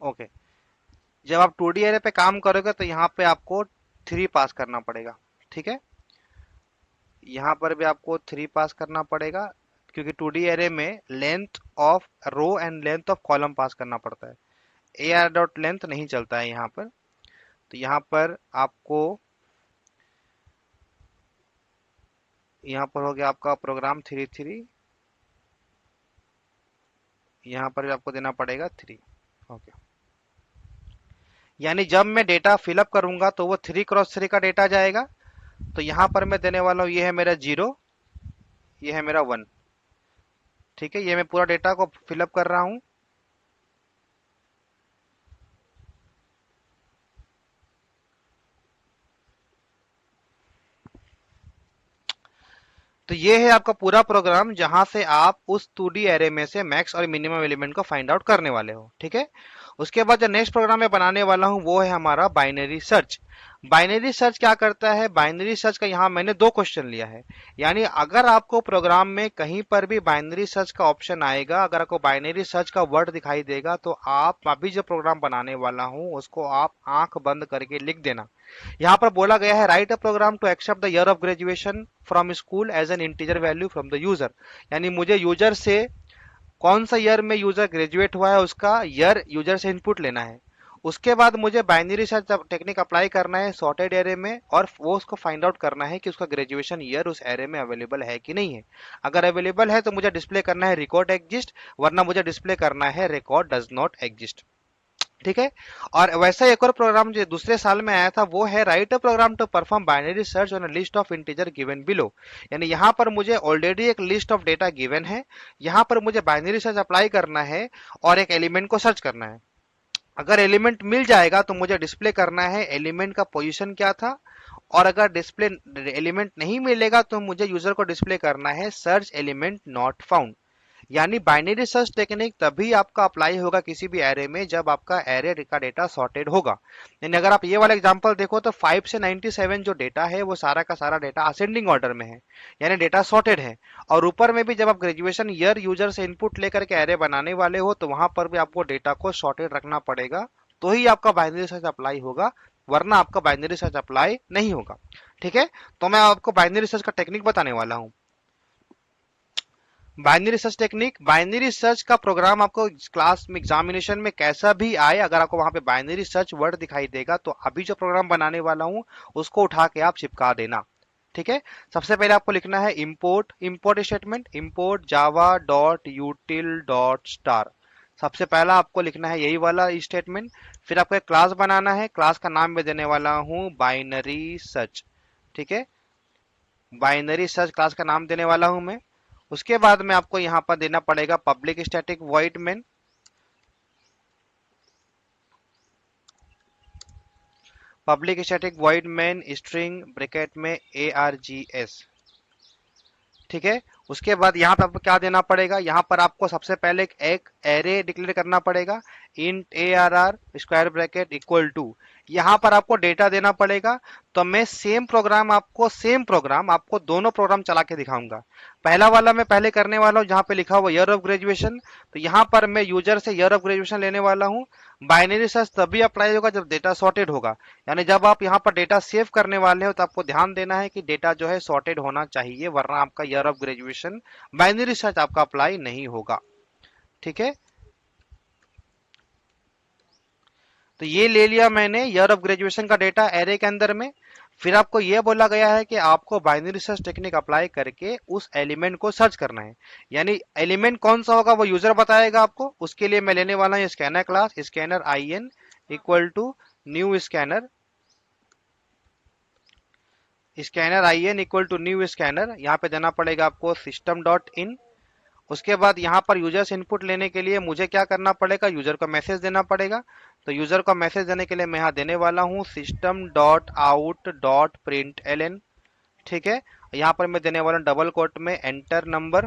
[SPEAKER 1] ओके। जब आप 2D एरे पे काम करोगे तो यहाँ पे आपको 3 पास करना पड़ेगा। ठीक है। यहाँ पर भी आपको 3 पास करना पड़ेगा, क्योंकि 2D एरे में length of row and length of column pass करना पड़ता है। AR डॉट लेंथ नहीं चलता है यहाँ पर। तो यहाँ पर आपको, यहाँ पर हो गया आपका प्रोग्राम 3, यहाँ पर भी आपको देना पड़ेगा 3। ओके। यानी जब मैं डेटा फिलअप करूंगा तो वो 3x3 का डेटा जाएगा। तो यहाँ पर मैं देने वाला हूँ, ये है मेरा 0, ये है मेरा 1। ठीक है। ये मैं पूरा डेटा को फिलअप कर रहा हूँ। तो ये है आपका पूरा प्रोग्राम, जहां से आप उस 2D एरे में से मैक्स और मिनिमम एलिमेंट को फाइंड आउट करने वाले हो। ठीक है। उसके बाद जो नेक्स्ट प्रोग्राम मैं बनाने वाला हूं वो है हमारा बाइनरी सर्च। बाइनरी सर्च क्या करता है, बाइनरी सर्च का यहाँ मैंने 2 क्वेश्चन लिया है। यानी अगर आपको प्रोग्राम में कहीं पर भी बाइनरी सर्च का ऑप्शन आएगा, अगर आपको बाइनरी सर्च का वर्ड दिखाई देगा, तो आप अभी जो प्रोग्राम बनाने वाला हूं उसको आप आंख बंद करके लिख देना। यहाँ पर बोला गया है write a program to accept the year of graduation from school as an integer value from the user. यानी मुझे यूजर से कौन सा ईयर में यूजर ग्रेजुएट हुआ है उसका ईयर यूजर से इनपुट लेना है। उसके बाद मुझे बाइनरी सर्च टेक्निक अप्लाई करना है सॉर्टेड एरे में, और वो उसको फाइंड आउट करना है कि उसका ग्रेजुएशन ईयर उस एरे में अवेलेबल है कि नहीं है। अगर अवेलेबल है तो मुझे डिस्प्ले करना है रिकॉर्ड एग्जिस्ट, वरना मुझे डिस्प्ले करना है रिकॉर्ड डज नॉट एग्जिस्ट। ठीक है। और वैसा एक और प्रोग्राम जो दूसरे साल में आया था वो है write a program to perform binary search on a list of integer given below. यानी यहाँ पर मुझे ऑलरेडी एक लिस्ट ऑफ डेटा गिवन है, यहाँ पर मुझे बाइनरी सर्च अप्लाई करना है और एक एलिमेंट को सर्च करना है। अगर एलिमेंट मिल जाएगा तो मुझे डिस्प्ले करना है एलिमेंट का पोजीशन क्या था, और अगर डिस्प्ले एलिमेंट नहीं मिलेगा तो मुझे यूजर को डिस्प्ले करना है सर्च एलिमेंट नॉट फाउंड। यानी बाइनरी सर्च टेक्निक तभी आपका अप्लाई होगा किसी भी एरे में जब आपका एरे का डेटा सॉर्टेड होगा। यानी अगर आप ये वाला एग्जांपल देखो तो 5 से 97 जो डेटा है वो सारा का सारा डेटा असेंडिंग ऑर्डर में है, यानी डेटा सॉर्टेड है। और ऊपर में भी जब आप ग्रेजुएशन ईयर यूजर से इनपुट लेकर के एरे बनाने वाले हो तो वहां पर भी आपको डेटा को सॉर्टेड रखना पड़ेगा, तो ही आपका बाइनरी सर्च अप्लाई होगा, वरना आपका बाइनरी सर्च अप्लाई नहीं होगा। ठीक है, तो मैं आपको बाइनरी सर्च का टेक्निक बताने वाला हूं। Binary search technique, binary search का प्रोग्राम आपको क्लास में एग्जामिनेशन में कैसा भी आए, अगर आपको वहां पे बाइनरी सर्च वर्ड दिखाई देगा तो अभी जो प्रोग्राम बनाने वाला हूं उसको उठा के आप चिपका देना। ठीक है, सबसे पहले आपको लिखना है import, import statement, import Java dot यूटिल dot star. सबसे पहला आपको लिखना है यही वाला स्टेटमेंट। फिर आपको एक क्लास बनाना है, क्लास का नाम मैं देने वाला हूं बाइनरी सर्च। ठीक है, बाइनरी सर्च क्लास का नाम देने वाला हूं मैं। उसके बाद में आपको यहां पर देना पड़ेगा public static void main, public static void main string bracket में args। ठीक है, उसके बाद यहाँ पर आपको क्या देना पड़ेगा, यहाँ पर आपको सबसे पहले एक एरे डिक्लेयर करना पड़ेगा, int arr square bracket equal to, यहाँ पर आपको डेटा देना पड़ेगा। तो मैं सेम प्रोग्राम आपको दोनों प्रोग्राम चला के दिखाऊंगा। पहला वाला मैं पहले करने वाला हूँ जहाँ पे लिखा हुआ ईयर ऑफ ग्रेजुएशन, तो यहाँ पर मैं यूजर से ईयर ऑफ ग्रेजुएशन लेने वाला हूँ। बाइनरी सर्च तभी अप्लाई होगा जब डेटा सॉर्टेड होगा, यानी जब आप यहाँ पर डेटा सेव करने वाले हो तो आपको ध्यान देना है कि डेटा जो है सॉर्टेड होना चाहिए, वरना आपका year of graduation binary search आपका अप्लाई नहीं होगा। ठीक है, तो ये ले लिया मैंने ईयर ऑफ ग्रेजुएशन का डेटा एरे के अंदर में। फिर आपको यह बोला गया है कि आपको बाइनरी सर्च टेक्निक अप्लाई करके उस एलिमेंट को सर्च करना है, यानी एलिमेंट कौन सा होगा वो यूजर बताएगा आपको। उसके लिए मैं लेने वाला हूं scanner class, scanner I N equal to new scanner, scanner I N equal to new scanner. यहाँ पे देना पड़ेगा आपको सिस्टम डॉट इन। उसके बाद यहाँ पर यूजर से इनपुट लेने के लिए मुझे क्या करना पड़ेगा, यूजर को मैसेज देना पड़ेगा। तो यूजर को मैसेज देने के लिए मैं यहाँ देने वाला हूँ system dot out dot print L N. ठीक है, यहाँ पर मैं देने वाला हूँ डबल कोट में एंटर नंबर।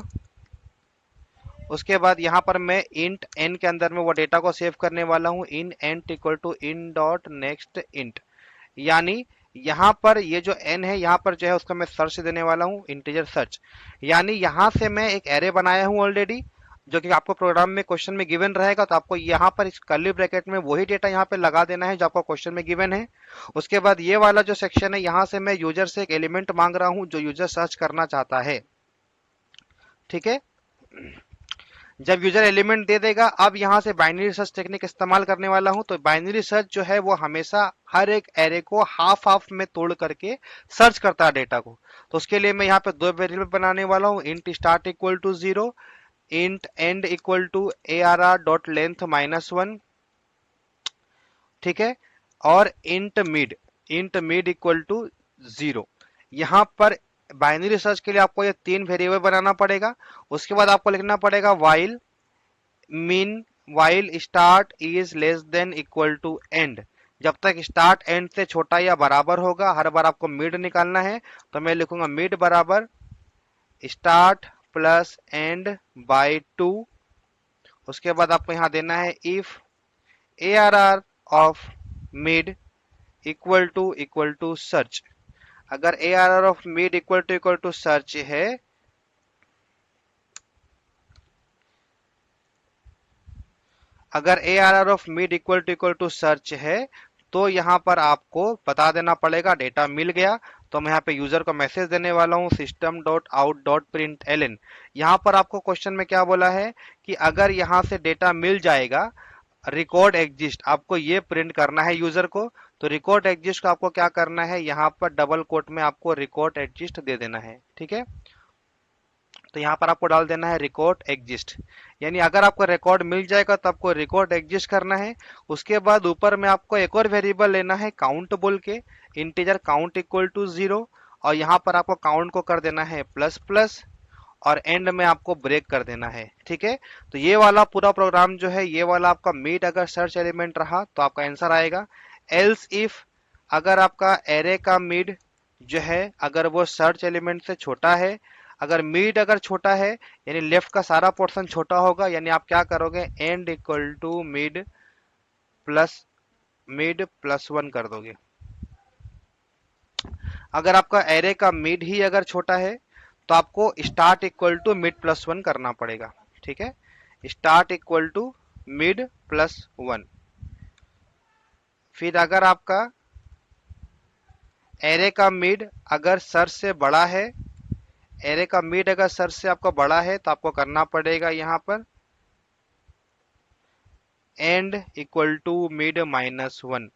[SPEAKER 1] उसके बाद यहाँ पर मैं इंट एन के अंदर में वो डेटा को सेव करने वाला हूँ, int n equal to in dot next int. यानी यहाँ पर ये जो n है यहाँ पर जो है उसका मैं सर्च देने वाला हूँ इंटीजर सर्च। यानी यहाँ से मैं एक एरे बनाया हूँ ऑलरेडी, जो कि आपको प्रोग्राम में क्वेश्चन में गिवन रहेगा, तो आपको यहाँ पर इस कर्ली ब्रैकेट में वही डेटा यहाँ पे लगा देना है जो आपको क्वेश्चन में गिवन है। उसके बाद ये वाला जो सेक्शन है यहाँ से मैं यूजर से एक एलिमेंट मांग रहा हूँ जो यूजर सर्च करना चाहता है। ठीक है, जब यूजर एलिमेंट दे देगा, अब यहां से बाइनरी सर्च टेक्निक इस्तेमाल करने वाला हूं। तो बाइनरी सर्च जो है वो हमेशा हर एक एरे को हाफ हाफ में तोड़ करके सर्च करता है डेटा को। तो उसके लिए मैं यहाँ पे दो वेरिएबल बनाने वाला हूँ, int start equal to 0, int end equal to arr dot length -1। ठीक है, और इंट मिड इक्वल टू 0। यहाँ पर बाइनरी सर्च के लिए आपको ये तीन वेरिएबल बनाना पड़ेगा। उसके बाद आपको लिखना पड़ेगा while mean, while start is less than equal to end. जब तक स्टार्ट एंड से छोटा या बराबर होगा हर बार आपको मिड निकालना है। तो मैं लिखूंगा मिड बराबर स्टार्ट प्लस एंड बाय 2। उसके बाद आपको यहां देना है if arr of mid equal to search. अगर arr of mid equal to search है, अगर arr of mid equal to search है तो यहां पर आपको बता देना पड़ेगा डेटा मिल गया। तो मैं यहाँ पे यूजर को मैसेज देने वाला हूँ system dot out dot print L N. यहाँ पर आपको क्वेश्चन में क्या बोला है कि अगर यहाँ से डेटा मिल जाएगा रिकॉर्ड एग्जिस्ट, आपको ये प्रिंट करना है यूजर को। तो रिकॉर्ड एग्जिस्ट को आपको क्या करना है, यहाँ पर डबल कोट में आपको रिकॉर्ड एग्जिस्ट दे देना है। ठीक है, तो यहाँ पर आपको डाल देना है रिकॉर्ड एग्जिस्ट, यानी अगर आपको रिकॉर्ड मिल जाएगा तो आपको रिकॉर्ड एग्जिस्ट करना है। उसके बाद ऊपर में आपको एक और वेरिएबल लेना है काउंट बोल के, इंटीजर काउंट इक्वल टू 0, और यहाँ पर आपको काउंट को कर देना है प्लस प्लस, और एंड में आपको ब्रेक कर देना है। ठीक है, तो ये वाला पूरा प्रोग्राम जो है ये वाला आपका मीट अगर सर्च एलिमेंट रहा तो आपका आंसर आएगा। एल्स इफ, अगर आपका एरे का मिड जो है अगर वो सर्च एलिमेंट से छोटा है, अगर मिड अगर छोटा है यानी लेफ्ट का सारा पोर्शन छोटा होगा, यानी आप क्या करोगे end equal to mid plus 1 कर दोगे। अगर आपका एरे का मिड ही अगर छोटा है तो आपको start equal to mid plus 1 करना पड़ेगा। ठीक है, start equal to mid plus 1। फिर अगर आपका एरे का मिड अगर सर से बड़ा है, एरे का मिड अगर सर से आपका बड़ा है तो आपको करना पड़ेगा यहाँ पर end equal to mid minus one.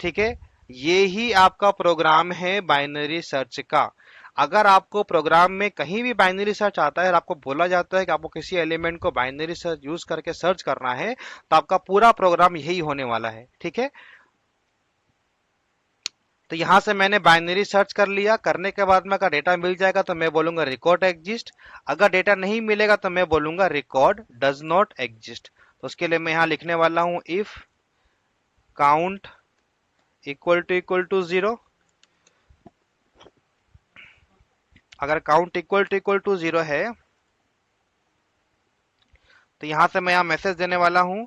[SPEAKER 1] ठीक है, ये ही आपका प्रोग्राम है बाइनरी सर्च का। अगर आपको प्रोग्राम में कहीं भी बाइनरी सर्च आता है और आपको बोला जाता है कि आपको किसी एलिमेंट को बाइनरी सर्च यूज करके सर्च करना है, तो आपका पूरा प्रोग्राम यही होने वाला है। ठीक है, तो यहां से मैंने बाइनरी सर्च कर लिया, करने के बाद में अगर डेटा मिल जाएगा तो मैं बोलूंगा रिकॉर्ड एग्जिस्ट, अगर डेटा नहीं मिलेगा तो मैं बोलूंगा रिकॉर्ड डज नॉट एग्जिस्ट। तो उसके लिए मैं यहां लिखने वाला हूं if count equal to zero. अगर काउंट इक्वल टू जीरो है तो यहां से मैं यहां मैसेज देने वाला हूं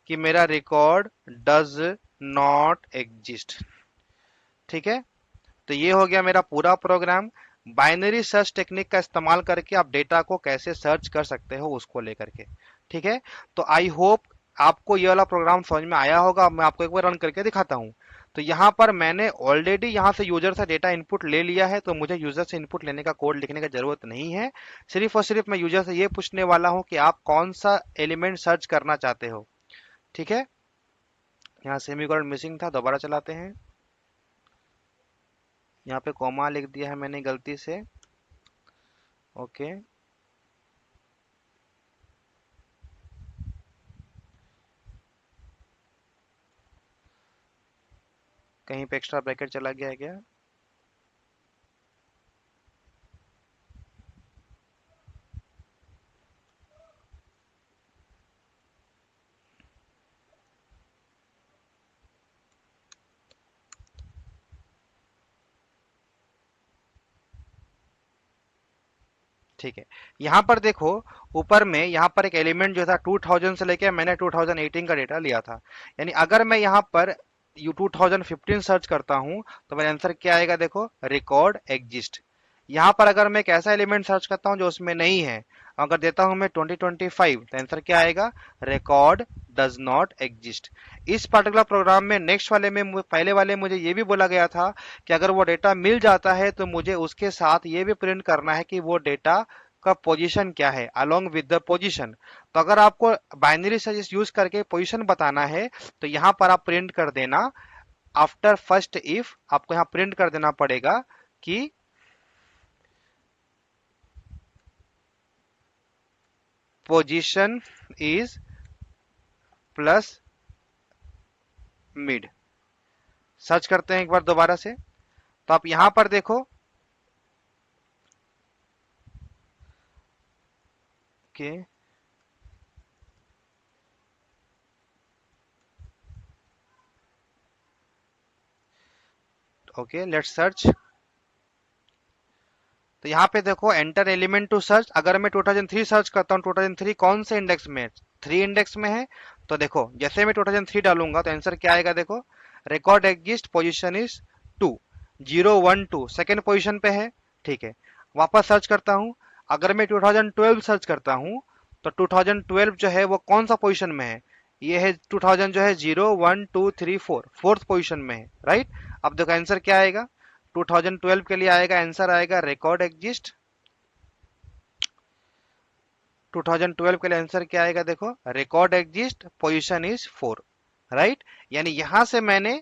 [SPEAKER 1] कि मेरा रिकॉर्ड डज नॉट एग्जिस्ट। ठीक है, तो ये हो गया मेरा पूरा प्रोग्राम। बाइनरी सर्च टेक्निक का इस्तेमाल करके आप डेटा को कैसे सर्च कर सकते हो उसको लेकर के। ठीक है, तो आई होप आपको ये वाला प्रोग्राम समझ में आया होगा। मैं आपको एक बार रन करके दिखाता हूं। तो यहाँ पर मैंने ऑलरेडी यहाँ से यूजर से डेटा इनपुट ले लिया है, तो मुझे यूजर से इनपुट लेने का कोड लिखने की जरूरत नहीं है। सिर्फ और सिर्फ मैं यूजर से ये पूछने वाला हूँ कि आप कौन सा एलिमेंट सर्च करना चाहते हो। ठीक है, यहाँ सेमीकोलन मिसिंग था, दोबारा चलाते हैं। यहाँ पे कॉमा लिख दिया है मैंने गलती से। ओके, कहीं पे एक्स्ट्रा ब्रैकेट चला गया है क्या? ठीक है, यहाँ पर देखो ऊपर में यहाँ पर एक एलिमेंट जो था 2000 से लेके मैंने 2018 का डेटा लिया था। यानी अगर मैं यहाँ पर यू 2015 सर्च करता हूँ तो मेरा आंसर क्या आएगा? देखो रिकॉर्ड एग्जिस्ट। यहाँ पर अगर मैं एक ऐसा एलिमेंट सर्च करता हूँ जो उसमें नहीं है, अगर देता हूँ मैं 2025, तो आंसर क्या आएगा? Record does not exist. इस पर्टिकुलर प्रोग्राम में नेक्स्ट वाले में पहले वाले मुझे ये भी बोला गया था कि अगर वो डेटा मिल जाता है तो मुझे उसके साथ ये भी प्रिंट करना है कि वो डेटा का पोजीशन क्या है अलोंग विद द पोजीशन। तो अगर आपको बाइनरी सर्च यूज करके पोजीशन बताना है तो यहां पर आप प्रिंट कर देना आफ्टर फर्स्ट इफ, आपको यहां प्रिंट कर देना पड़ेगा कि position is plus mid. Search करते हैं एक बार दोबारा से, तो आप यहां पर देखो कि ओके लेट्स सर्च। तो यहाँ पे देखो एंटर एलिमेंट टू सर्च, अगर मैं 2003 सर्च करता हूँ 2003 कौन से इंडेक्स में है? 3 इंडेक्स में है। तो देखो जैसे मैं 2003 डालूंगा तो आंसर क्या आएगा? देखो record exist position is 2 012 second position पे है। ठीक है, वापस सर्च करता हूँ। अगर मैं 2012 सर्च करता हूँ तो 2012 जो है वो कौन सा पोजीशन में है? ये है 2000 जो है 0 1 2 3 4 फोर्थ पोजीशन में है, राइट। अब देखो आंसर क्या आएगा? 2012 के लिए आएगा, आंसर आएगा रिकॉर्ड एग्जिस्ट। 2012 के लिए आंसर क्या आएगा? देखो record exist position is 4, right. यानी यहां से मैंने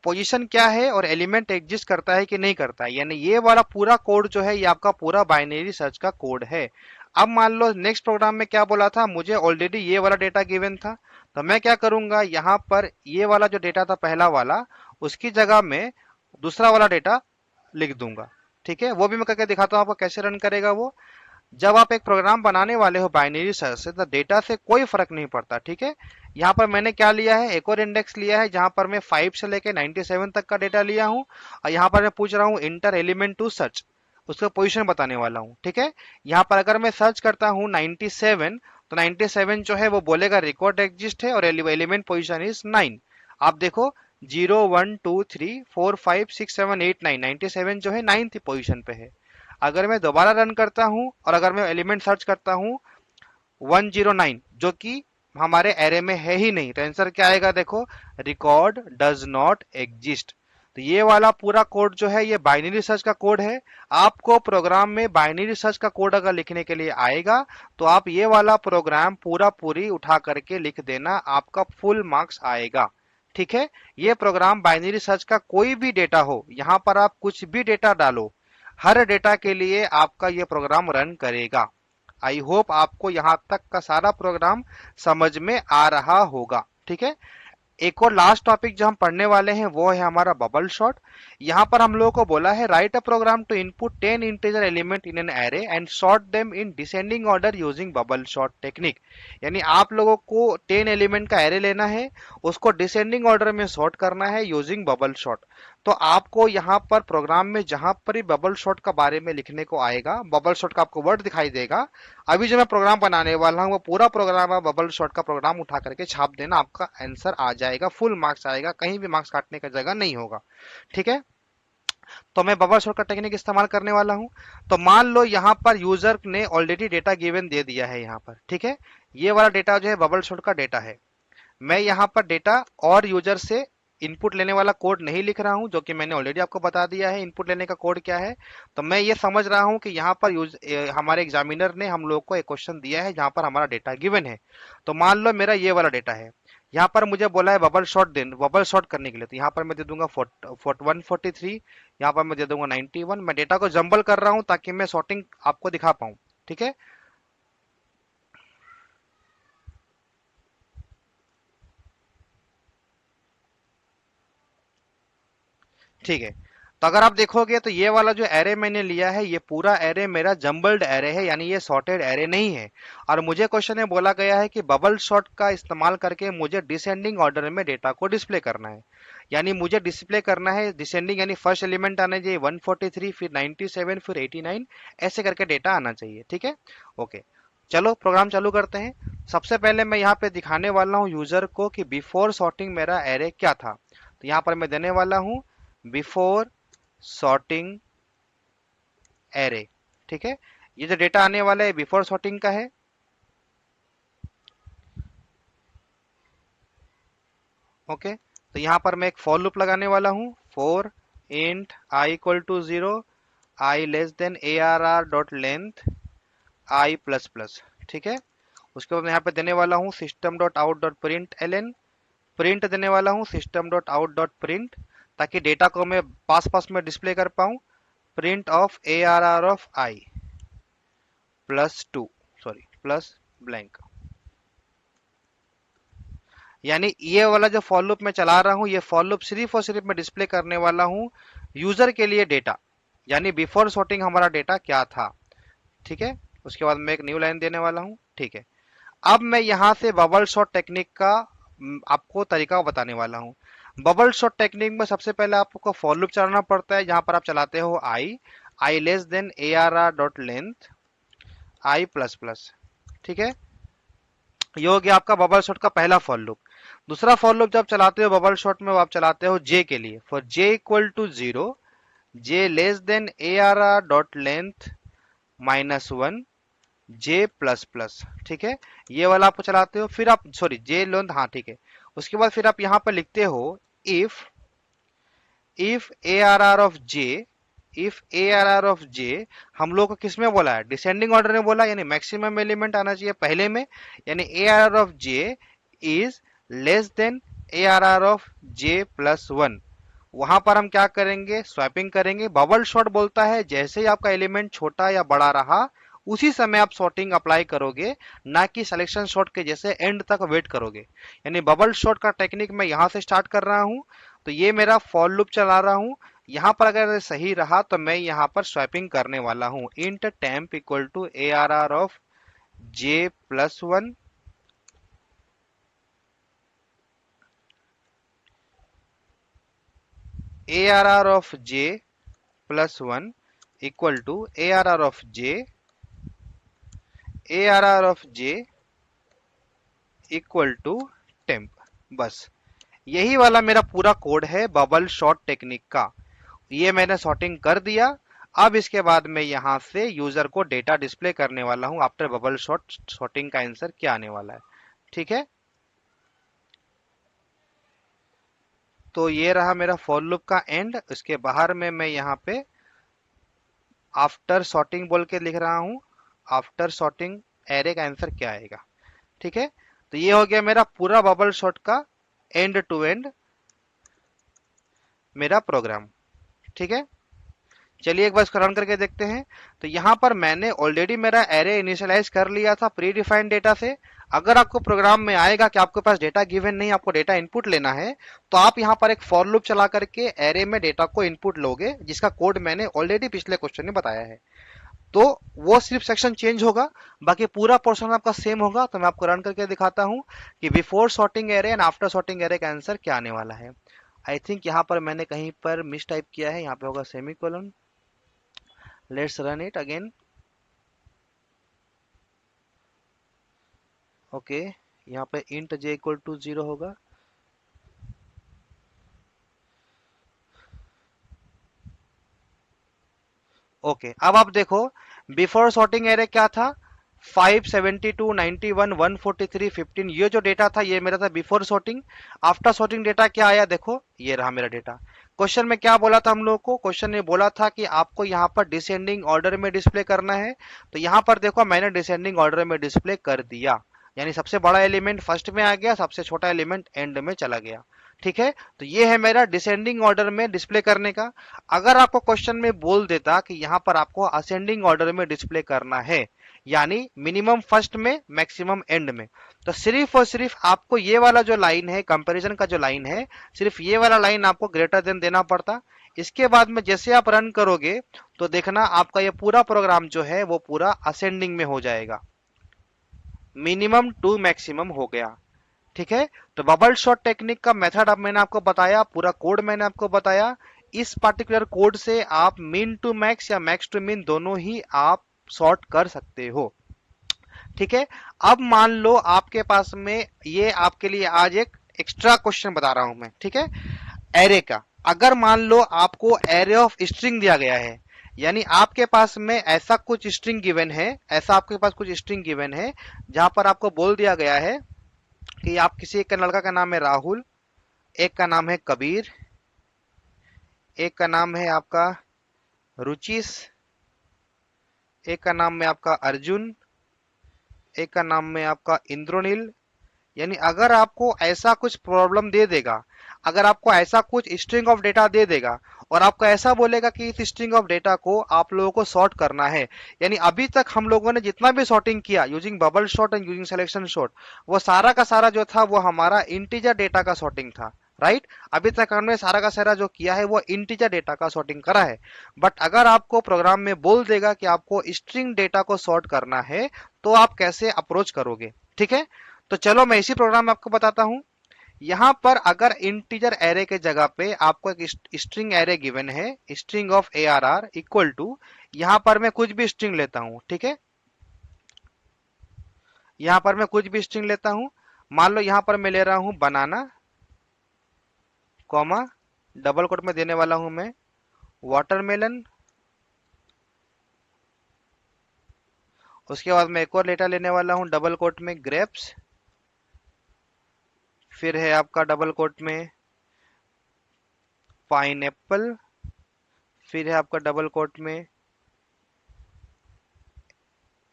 [SPEAKER 1] पोजीशन क्या है और एलिमेंट एग्जिस्ट करता है कि नहीं करता है, यानी ये वाला पूरा कोड जो है ये आपका पूरा बाइनरी सर्च का कोड है। अब मान लो नेक्स्ट प्रोग्राम में क्या बोला था, मुझे ऑलरेडी ये वाला डेटा गिवन था, तो मैं क्या करूंगा यहाँ पर ये वाला जो डेटा था पहला वाला, उसकी जगह में दूसरा वाला डेटा लिख दूंगा। ठीक है, वो भी मैं करके दिखाता हूँ आपको कैसे रन करेगा वो। जब आप एक प्रोग्राम बनाने वाले हो बाइनरी सर्च से तो डेटा से कोई फर्क नहीं पड़ता। ठीक है, यहाँ पर मैंने क्या लिया है? एक और इंडेक्स लिया है जहां पर मैं 5 से लेके 97 तक का डेटा लिया हूं, और यहाँ पर मैं पूछ रहा हूँ इंटर एलिमेंट टू सर्च, उसका पोजीशन बताने वाला हूँ। ठीक है, यहाँ पर अगर मैं सर्च करता हूँ 97, तो 97 जो है वो बोलेगा रिकॉर्ड एग्जिस्ट है और एलिमेंट पोजीशन इज 9। आप देखो 0 1 2 3 4 5 6 7 8 9, 97 जो है 9th पोजीशन पे है। अगर मैं दोबारा रन करता हूं और अगर मैं एलिमेंट सर्च करता हूं 109 जो कि हमारे एरे में है ही नहीं, तो आंसर क्या आएगा? देखो रिकॉर्ड डज नॉट एग्जिस्ट। तो ये वाला पूरा कोड जो है ये बाइनरी सर्च का कोड है। आपको प्रोग्राम में बाइनरी सर्च का कोड अगर लिखने के लिए आएगा तो आप ये वाला प्रोग्राम पूरा पूरी उठा करके लिख देना, आपका फुल मार्क्स आएगा। ठीक है, ये प्रोग्राम बाइनरी सर्च का कोई भी डेटा हो, यहां पर आप कुछ भी डेटा डालो, हर डेटा के लिए आपका ये प्रोग्राम रन करेगा। आई होप आपको यहां तक का सारा प्रोग्राम समझ में आ रहा होगा। ठीक है, एक और लास्ट टॉपिक जो हम पढ़ने वाले हैं वो है हमारा बबल शॉट। यहां पर हम लोगों को बोला है write a program to input 10 integer element in an array and sort them in descending order using bubble sort technique. यानी आप लोगों को 10 एलिमेंट का एरे लेना है, उसको डिसेंडिंग ऑर्डर में सॉर्ट करना है यूजिंग बबल शॉट। तो आपको यहाँ पर प्रोग्राम में जहां पर ही बबल शॉट का बारे में लिखने को आएगा, बबल शॉट का आपको वर्ड दिखाई देगा, अभी जो मैं प्रोग्राम बनाने वाला हूं वो पूरा प्रोग्राम है, बबल शॉट का प्रोग्राम उठा करके छाप देना, आपका आंसर आ जाएगा, फुल मार्क्स आएगा, कहीं भी मार्क्स काटने का जगह नहीं होगा। ठीक है, तो मैं बबल शॉट का टेक्निक इस्तेमाल करने वाला हूं। तो मान लो यहां पर यूजर ने ऑलरेडी डेटा गिवन दे दिया है यहां पर। ठीक है, ये वाला डेटा जो है बबल शॉट का डेटा है। मैं यहाँ पर डेटा और यूजर से इनपुट लेने वाला कोड नहीं लिख रहा हूं, जो कि मैंने ऑलरेडी आपको बता दिया है इनपुट लेने का कोड क्या है। तो मैं ये समझ रहा हूं कि यहाँ पर हमारे एग्जामिनर ने हम लोग को एक क्वेश्चन दिया है जहां पर हमारा डेटा गिवन है। तो मान लो मेरा ये वाला डेटा है, यहाँ पर मुझे बोला है bubble sort then, bubble sort करने के लिए, तो यहाँ पर मैं दे दूंगा 143, यहाँ पर मैं दे दूंगा 91। मैं डेटा को जंबल कर रहा हूँ ताकि मैं सॉर्टिंग आपको दिखा पाऊँ। ठीक है, ठीक है। तो अगर आप देखोगे तो ये वाला जो एरे मैंने लिया है ये पूरा एरे मेरा जंबल्ड एरे है, यानी ये सॉर्टेड एरे नहीं है। और मुझे क्वेश्चन में बोला गया है कि बबल सॉर्ट का इस्तेमाल करके मुझे डिसेंडिंग ऑर्डर में डेटा को डिस्प्ले करना है। यानी मुझे डिस्प्ले करना है डिसेंडिंग, यानी फर्स्ट एलिमेंट आना चाहिए 143, फिर 97, फिर 89, ऐसे करके डेटा आना चाहिए। ठीक है, ओके, चलो प्रोग्राम चालू करते हैं। सबसे पहले मैं यहाँ पे दिखाने वाला हूँ यूजर को कि बिफोर सॉर्टिंग मेरा एरे क्या था। तो यहाँ पर मैं देने वाला हूँ बिफोर सॉर्टिंग एरे। ठीक है, ये जो डेटा आने वाला है बिफोर सॉर्टिंग का है। ओके, तो यहां पर मैं एक फॉर लूप लगाने वाला हूं, for int I equal to 0, I less than A R R dot length I plus plus. ठीक है, उसके बाद मैं यहाँ पे देने वाला हूँ system dot out dot print L N, print देने वाला हूँ system dot out dot print, ताकि डेटा को मैं पास पास में डिस्प्ले कर पाऊं। Print of A R R of I +2, sorry plus blank. यानी ये वाला जो फॉर लूप मैं चला रहा हूं, ये फॉर लूप सिर्फ और सिर्फ मैं डिस्प्ले करने वाला हूं यूजर के लिए डेटा, यानी बिफोर सॉर्टिंग हमारा डेटा क्या था। ठीक है, उसके बाद मैं एक न्यू लाइन देने वाला हूं। ठीक है, अब मैं यहां से बबल शॉट टेक्निक का आपको तरीका बताने वाला हूं। बबल शॉट टेक्निक में सबसे पहले आपको फॉर लूप चलाना पड़ता है, जहां पर आप चलाते हो I less than A R R dot length I plus plus. ठीक है, ये हो गया आपका बबल शॉट का पहला फॉर लूप। दूसरा फॉर लूप जब चलाते हो बबल शॉट में, वो आप चलाते हो जे के लिए, for J equal to 0, J less than A R R dot length -1 J plus plus. ठीक है, ये वाला आप चलाते हो। फिर आप सॉरी जे लेंथ, हाँ ठीक है, उसके बाद फिर आप यहाँ पर लिखते हो if if A R R of J, if A R R of J हम लोग को किस में बोला है, डिसेंडिंग ऑर्डर में बोला, यानी मैक्सिमम एलिमेंट आना चाहिए पहले में, यानी A R R of J is less than A R R of J plus 1। वहां पर हम क्या करेंगे, स्वैपिंग करेंगे। बबल शॉट बोलता है जैसे ही आपका एलिमेंट छोटा या बड़ा रहा उसी समय आप सॉर्टिंग अप्लाई करोगे, ना कि सिलेक्शन शॉट के जैसे एंड तक वेट करोगे। यानी बबल शॉट का टेक्निक मैं यहां से स्टार्ट कर रहा हूं। तो ये मेरा फॉर लूप चला रहा हूं, यहां पर अगर सही रहा तो मैं यहां पर स्वैपिंग करने वाला हूं, int temp equal to A R R of J plus 1, A R R of J plus 1 equal to A R R of J, A R R of J equal to temp. बस यही वाला मेरा पूरा code है bubble sort technique का। ये मैंने sorting कर दिया। अब इसके बाद मैं यहां से यूजर को डेटा डिस्प्ले करने वाला हूं आफ्टर बबल शॉट सॉर्टिंग का आंसर क्या आने वाला है। ठीक है, तो ये रहा मेरा फॉर लूप का एंड। इसके बाहर में मैं यहाँ पे आफ्टर सॉर्टिंग बोल के लिख रहा हूँ। आफ्टर सॉर्टिंग एरे का आंसर क्या आएगा, ठीक है। तो ये हो गया मेरा पूरा बबल सॉर्ट का एंड टू एंड मेरा प्रोग्राम, ठीक है। चलिए एक बार इसको रन करके देखते हैं। तो यहाँ पर मैंने ऑलरेडी मेरा एरे इनिशियलाइज कर लिया था प्री डिफाइंड डेटा से। अगर आपको प्रोग्राम में आएगा कि आपके पास डेटा गिवन नहीं, आपको डेटा इनपुट लेना है, तो आप यहाँ पर एक फॉर लूप चला करके एरे में डेटा को इनपुट लोगे, जिसका कोड मैंने ऑलरेडी पिछले क्वेश्चन में बताया है। तो वो सिर्फ सेक्शन चेंज होगा, बाकी पूरा पोर्शन आपका सेम होगा। तो मैं आपको रन करके दिखाता हूँ कि before sorting array and after sorting array का आंसर क्या आने वाला है। आई थिंक यहाँ पर मैंने कहीं पर मिस टाइप किया है, यहाँ पे होगा semicolon. Let's run it again. Okay, यहाँ पे इंट j इक्वल टू 0 होगा। ओके, अब आप देखो बिफोर सॉर्टिंग एरे क्या था, 572 91 143 15, ये जो डेटा था ये मेरा था before sorting. After sorting data क्या आया, देखो ये रहा मेरा डेटा। क्वेश्चन में क्या बोला था हम लोग को, क्वेश्चन ने बोला था कि आपको यहाँ पर डिसेंडिंग ऑर्डर में डिस्प्ले करना है। तो यहाँ पर देखो मैंने डिसेंडिंग ऑर्डर में डिस्प्ले कर दिया, यानी सबसे बड़ा एलिमेंट फर्स्ट में आ गया, सबसे छोटा एलिमेंट एंड में चला गया, ठीक है। तो ये है मेरा डिसेंडिंग ऑर्डर में डिस्प्ले करने का। अगर आपको क्वेश्चन में बोल देता कि यहाँ पर आपको असेंडिंग ऑर्डर में डिस्प्ले करना है, यानी मिनिमम फर्स्ट में मैक्सिमम एंड में, तो सिर्फ और सिर्फ आपको ये वाला जो लाइन है, कंपैरिजन का जो लाइन है, सिर्फ ये वाला लाइन आपको ग्रेटर देन देना पड़ता। इसके बाद में जैसे आप रन करोगे तो देखना आपका ये पूरा प्रोग्राम जो है वो पूरा असेंडिंग में हो जाएगा, मिनिमम टू मैक्सिमम हो गया, ठीक है। तो बबल शॉट टेक्निक का मेथड अब मैंने आपको बताया, पूरा कोड मैंने आपको बताया। इस पर्टिकुलर कोड से आप मिन टू मैक्स या मैक्स टू मिन दोनों ही आप सॉर्ट कर सकते हो, ठीक है। अब मान लो आपके पास में, ये आपके लिए आज एक एक्स्ट्रा क्वेश्चन बता रहा हूं मैं, ठीक है, एरे का। अगर मान लो आपको एरे ऑफ स्ट्रिंग दिया गया है, यानी आपके पास में ऐसा कुछ स्ट्रिंग गिवन है, ऐसा आपके पास कुछ स्ट्रिंग गिवन है जहां पर आपको बोल दिया गया है कि आप किसी एक लड़का का नाम है राहुल, एक का नाम है कबीर, एक का नाम है आपका रुचिस, एक का नाम है आपका अर्जुन, एक का नाम है आपका इंद्रोनील। यानी अगर आपको ऐसा कुछ प्रॉब्लम दे देगा, अगर आपको ऐसा कुछ स्ट्रिंग ऑफ डेटा दे देगा और आपको ऐसा बोलेगा कि इस स्ट्रिंग ऑफ डेटा को आप लोगों को सॉर्ट करना है, यानी अभी तक हम लोगों ने जितना भी सॉर्टिंग किया using bubble sort and using selection sort, वो सारा का सारा जो था वो हमारा इंटीजर डेटा का सॉर्टिंग था, राइट। अभी तक हमने सारा का सारा जो किया है वो इंटीजर डेटा का सॉर्टिंग करा है। बट अगर आपको प्रोग्राम में बोल देगा कि आपको स्ट्रिंग डेटा को सॉर्ट करना है, तो आप कैसे अप्रोच करोगे, ठीक है। तो चलो मैं इसी प्रोग्राम में आपको बताता हूं। यहां पर अगर इंटीजर एरे के जगह पे आपको एक स्ट्रिंग एरे गिवन है, string of ARR equal to, यहां पर मैं कुछ भी स्ट्रिंग लेता हूं, ठीक है, यहां पर मैं कुछ भी स्ट्रिंग लेता हूं। मान लो यहां पर मैं ले रहा हूं बनाना, कॉमा, डबल कोट में देने वाला हूं मैं वाटरमेलन। उसके बाद मैं एक और डेटा लेने वाला हूं डबल कोट में ग्रेप्स, फिर है आपका डबल कोट में पाइनएप्पल, फिर है आपका डबल कोट में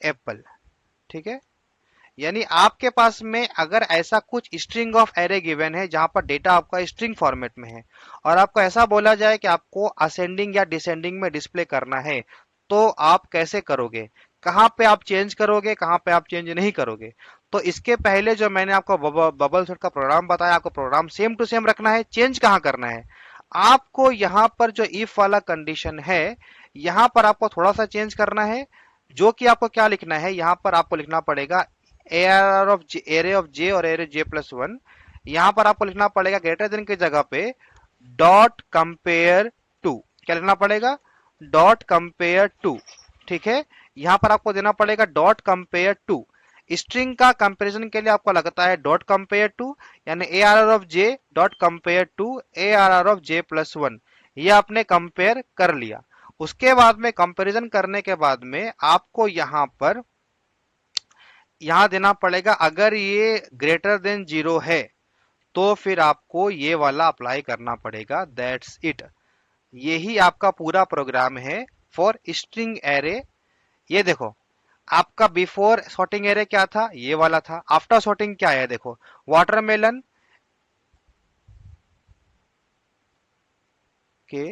[SPEAKER 1] एप्पल, ठीक है। यानी आपके पास में अगर ऐसा कुछ स्ट्रिंग ऑफ एरे गिवन है जहां पर डेटा आपका स्ट्रिंग फॉर्मेट में है और आपको ऐसा बोला जाए कि आपको असेंडिंग या डिसेंडिंग में डिस्प्ले करना है, तो आप कैसे करोगे, कहां पे आप चेंज करोगे, कहां पे आप चेंज नहीं करोगे। तो इसके पहले जो मैंने आपको बबल सॉर्ट का प्रोग्राम बताया, आपको प्रोग्राम सेम टू सेम रखना है। चेंज कहां करना है, आपको यहां पर जो इफ वाला कंडीशन है यहां पर आपको थोड़ा सा चेंज करना है, जो कि आपको क्या लिखना है, यहां पर आपको लिखना पड़ेगा ARR ऑफ एरे ऑफ जे और एरे j+1। यहां पर आपको लिखना पड़ेगा ग्रेटर देन की जगह पे डॉट कंपेयर टू, क्या लिखना पड़ेगा, डॉट कंपेयर टू, ठीक है। यहां पर आपको देना पड़ेगा डॉट कंपेयर टू। स्ट्रिंग का कंपैरिजन के लिए आपको लगता है डॉट कंपेयर टू, यानी ARR of J dot compare to ARR of j+1, ये आपने कंपेयर कर लिया। उसके बाद में कंपैरिजन करने के बाद में आपको यहां देना पड़ेगा, अगर ये ग्रेटर देन 0 है तो फिर आपको ये वाला अप्लाई करना पड़ेगा। That's it. यही आपका पूरा प्रोग्राम है फॉर स्ट्रिंग एरे। ये देखो, आपका बिफोर सॉर्टिंग एरे क्या था, ये वाला था। आफ्टर सॉर्टिंग क्या है, देखो, वाटरमेलन के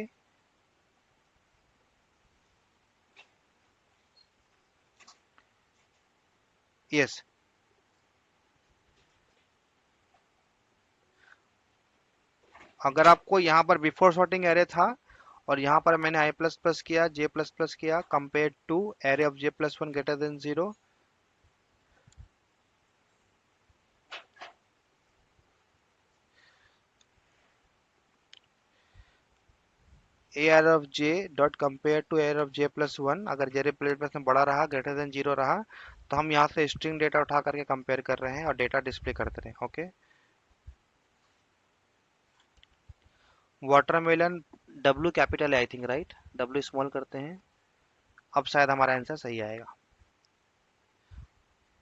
[SPEAKER 1] यस, अगर आपको यहाँ पर बिफोर सॉर्टिंग एरे था और यहाँ पर मैंने आई प्लस प्लस किया, जे प्लस प्लस किया, compare to array of J plus one greater than zero, A R of J dot compare to arr of J plus one, अगर जे प्लस में बड़ा रहा, ग्रेटर देन जीरो रहा, तो हम यहाँ से स्ट्रिंग डेटा उठा करके कंपेयर कर रहे हैं और डेटा डिस्प्ले करते रहे। ओके, वाटरमेलन डब्ल्यू कैपिटल है I think, right, W small करते हैं, अब शायद हमारा आंसर सही आएगा।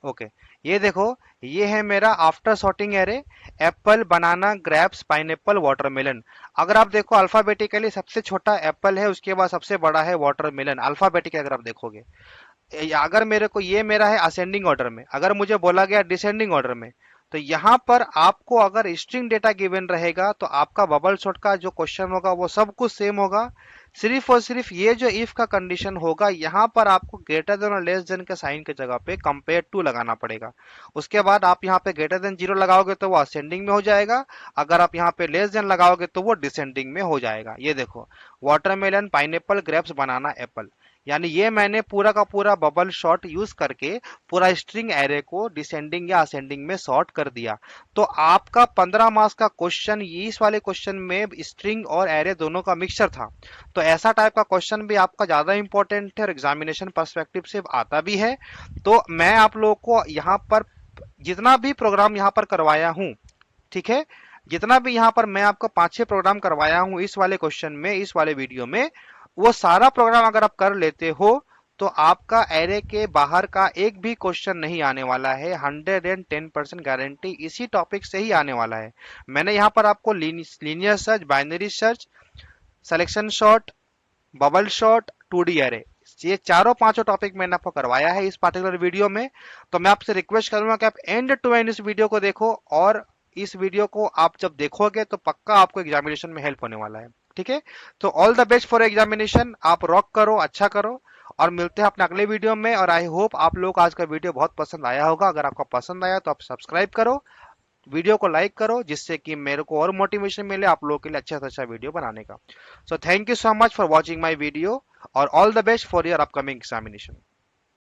[SPEAKER 1] ओके, ये देखो, ये है मेरा आफ्टर सॉर्टिंग एरे, एप्पल, बनाना, ग्रेप्स, पाइनएप्पल, वाटरमेलन। अगर आप देखो अल्फाबेटिकली सबसे छोटा एप्पल है, उसके बाद सबसे बड़ा है वाटरमेलन, अल्फाबेटिकली अगर आप देखोगे। अगर मेरे को, ये मेरा है असेंडिंग ऑर्डर में, अगर मुझे बोला गया डिसेंडिंग ऑर्डर में, तो यहां पर आपको अगर स्ट्रिंग डेटा गिवन रहेगा तो आपका बबल शॉट का जो क्वेश्चन होगा वो सब कुछ सेम होगा। सिर्फ और सिर्फ ये जो इफ का कंडीशन होगा, यहां पर आपको ग्रेटर देन और लेस देन के साइन के जगह पे कंपेयर टू लगाना पड़ेगा। उसके बाद आप यहाँ पे ग्रेटर देन जीरो लगाओगे तो वो असेंडिंग में हो जाएगा, अगर आप यहाँ पे लेस देन लगाओगे तो वो डिसेंडिंग में हो जाएगा। ये देखो, वाटरमेलन, पाइनएप्पल, ग्रेप्स, बनाना, एप्पल, यानी ये मैंने पूरा का पूरा बबल शॉट यूज करके पूरा स्ट्रिंग एरे को डिसेंडिंग या असेंडिंग में सॉर्ट कर दिया। तो आपका 15 मार्क्स का क्वेश्चन, इस वाले क्वेश्चन में स्ट्रिंग और एरे दोनों का मिक्सचर था। तो ऐसा टाइप का क्वेश्चन भी आपका ज्यादा इंपॉर्टेंट है और एग्जामिनेशन पर्सपेक्टिव से आता भी है। तो मैं आप लोगों को यहाँ पर जितना भी प्रोग्राम यहाँ पर करवाया हूँ, ठीक है, जितना भी यहाँ पर मैं आपको 5-6 प्रोग्राम करवाया हूँ इस वाले क्वेश्चन में, इस वाले वीडियो में, वो सारा प्रोग्राम अगर आप कर लेते हो तो आपका एरे के बाहर का एक भी क्वेश्चन नहीं आने वाला है। 110% गारंटी इसी टॉपिक से ही आने वाला है। मैंने यहाँ पर आपको linear search, binary search, selection shot, bubble shot, 2D array, ये चारों पांचों टॉपिक मैंने आपको करवाया है इस पार्टिकुलर वीडियो में। तो मैं आपसे रिक्वेस्ट करूंगा कि आप एंड टू एंड इस वीडियो को देखो, और इस वीडियो को आप जब देखोगे तो पक्का आपको एग्जामिनेशन में हेल्प होने वाला है। ठीक है, तो all the best for examination, आप रॉक करो, अच्छा करो, और मिलते हैं अपने अगले वीडियो में। और आई होप आप लोग को आज का वीडियो बहुत पसंद आया होगा। अगर आपको पसंद आया तो आप सब्सक्राइब करो, वीडियो को लाइक करो, जिससे कि मेरे को और मोटिवेशन मिले आप लोगों के लिए अच्छा से अच्छा वीडियो बनाने का। So thank you so much for watching my video, और all the best for your upcoming examination.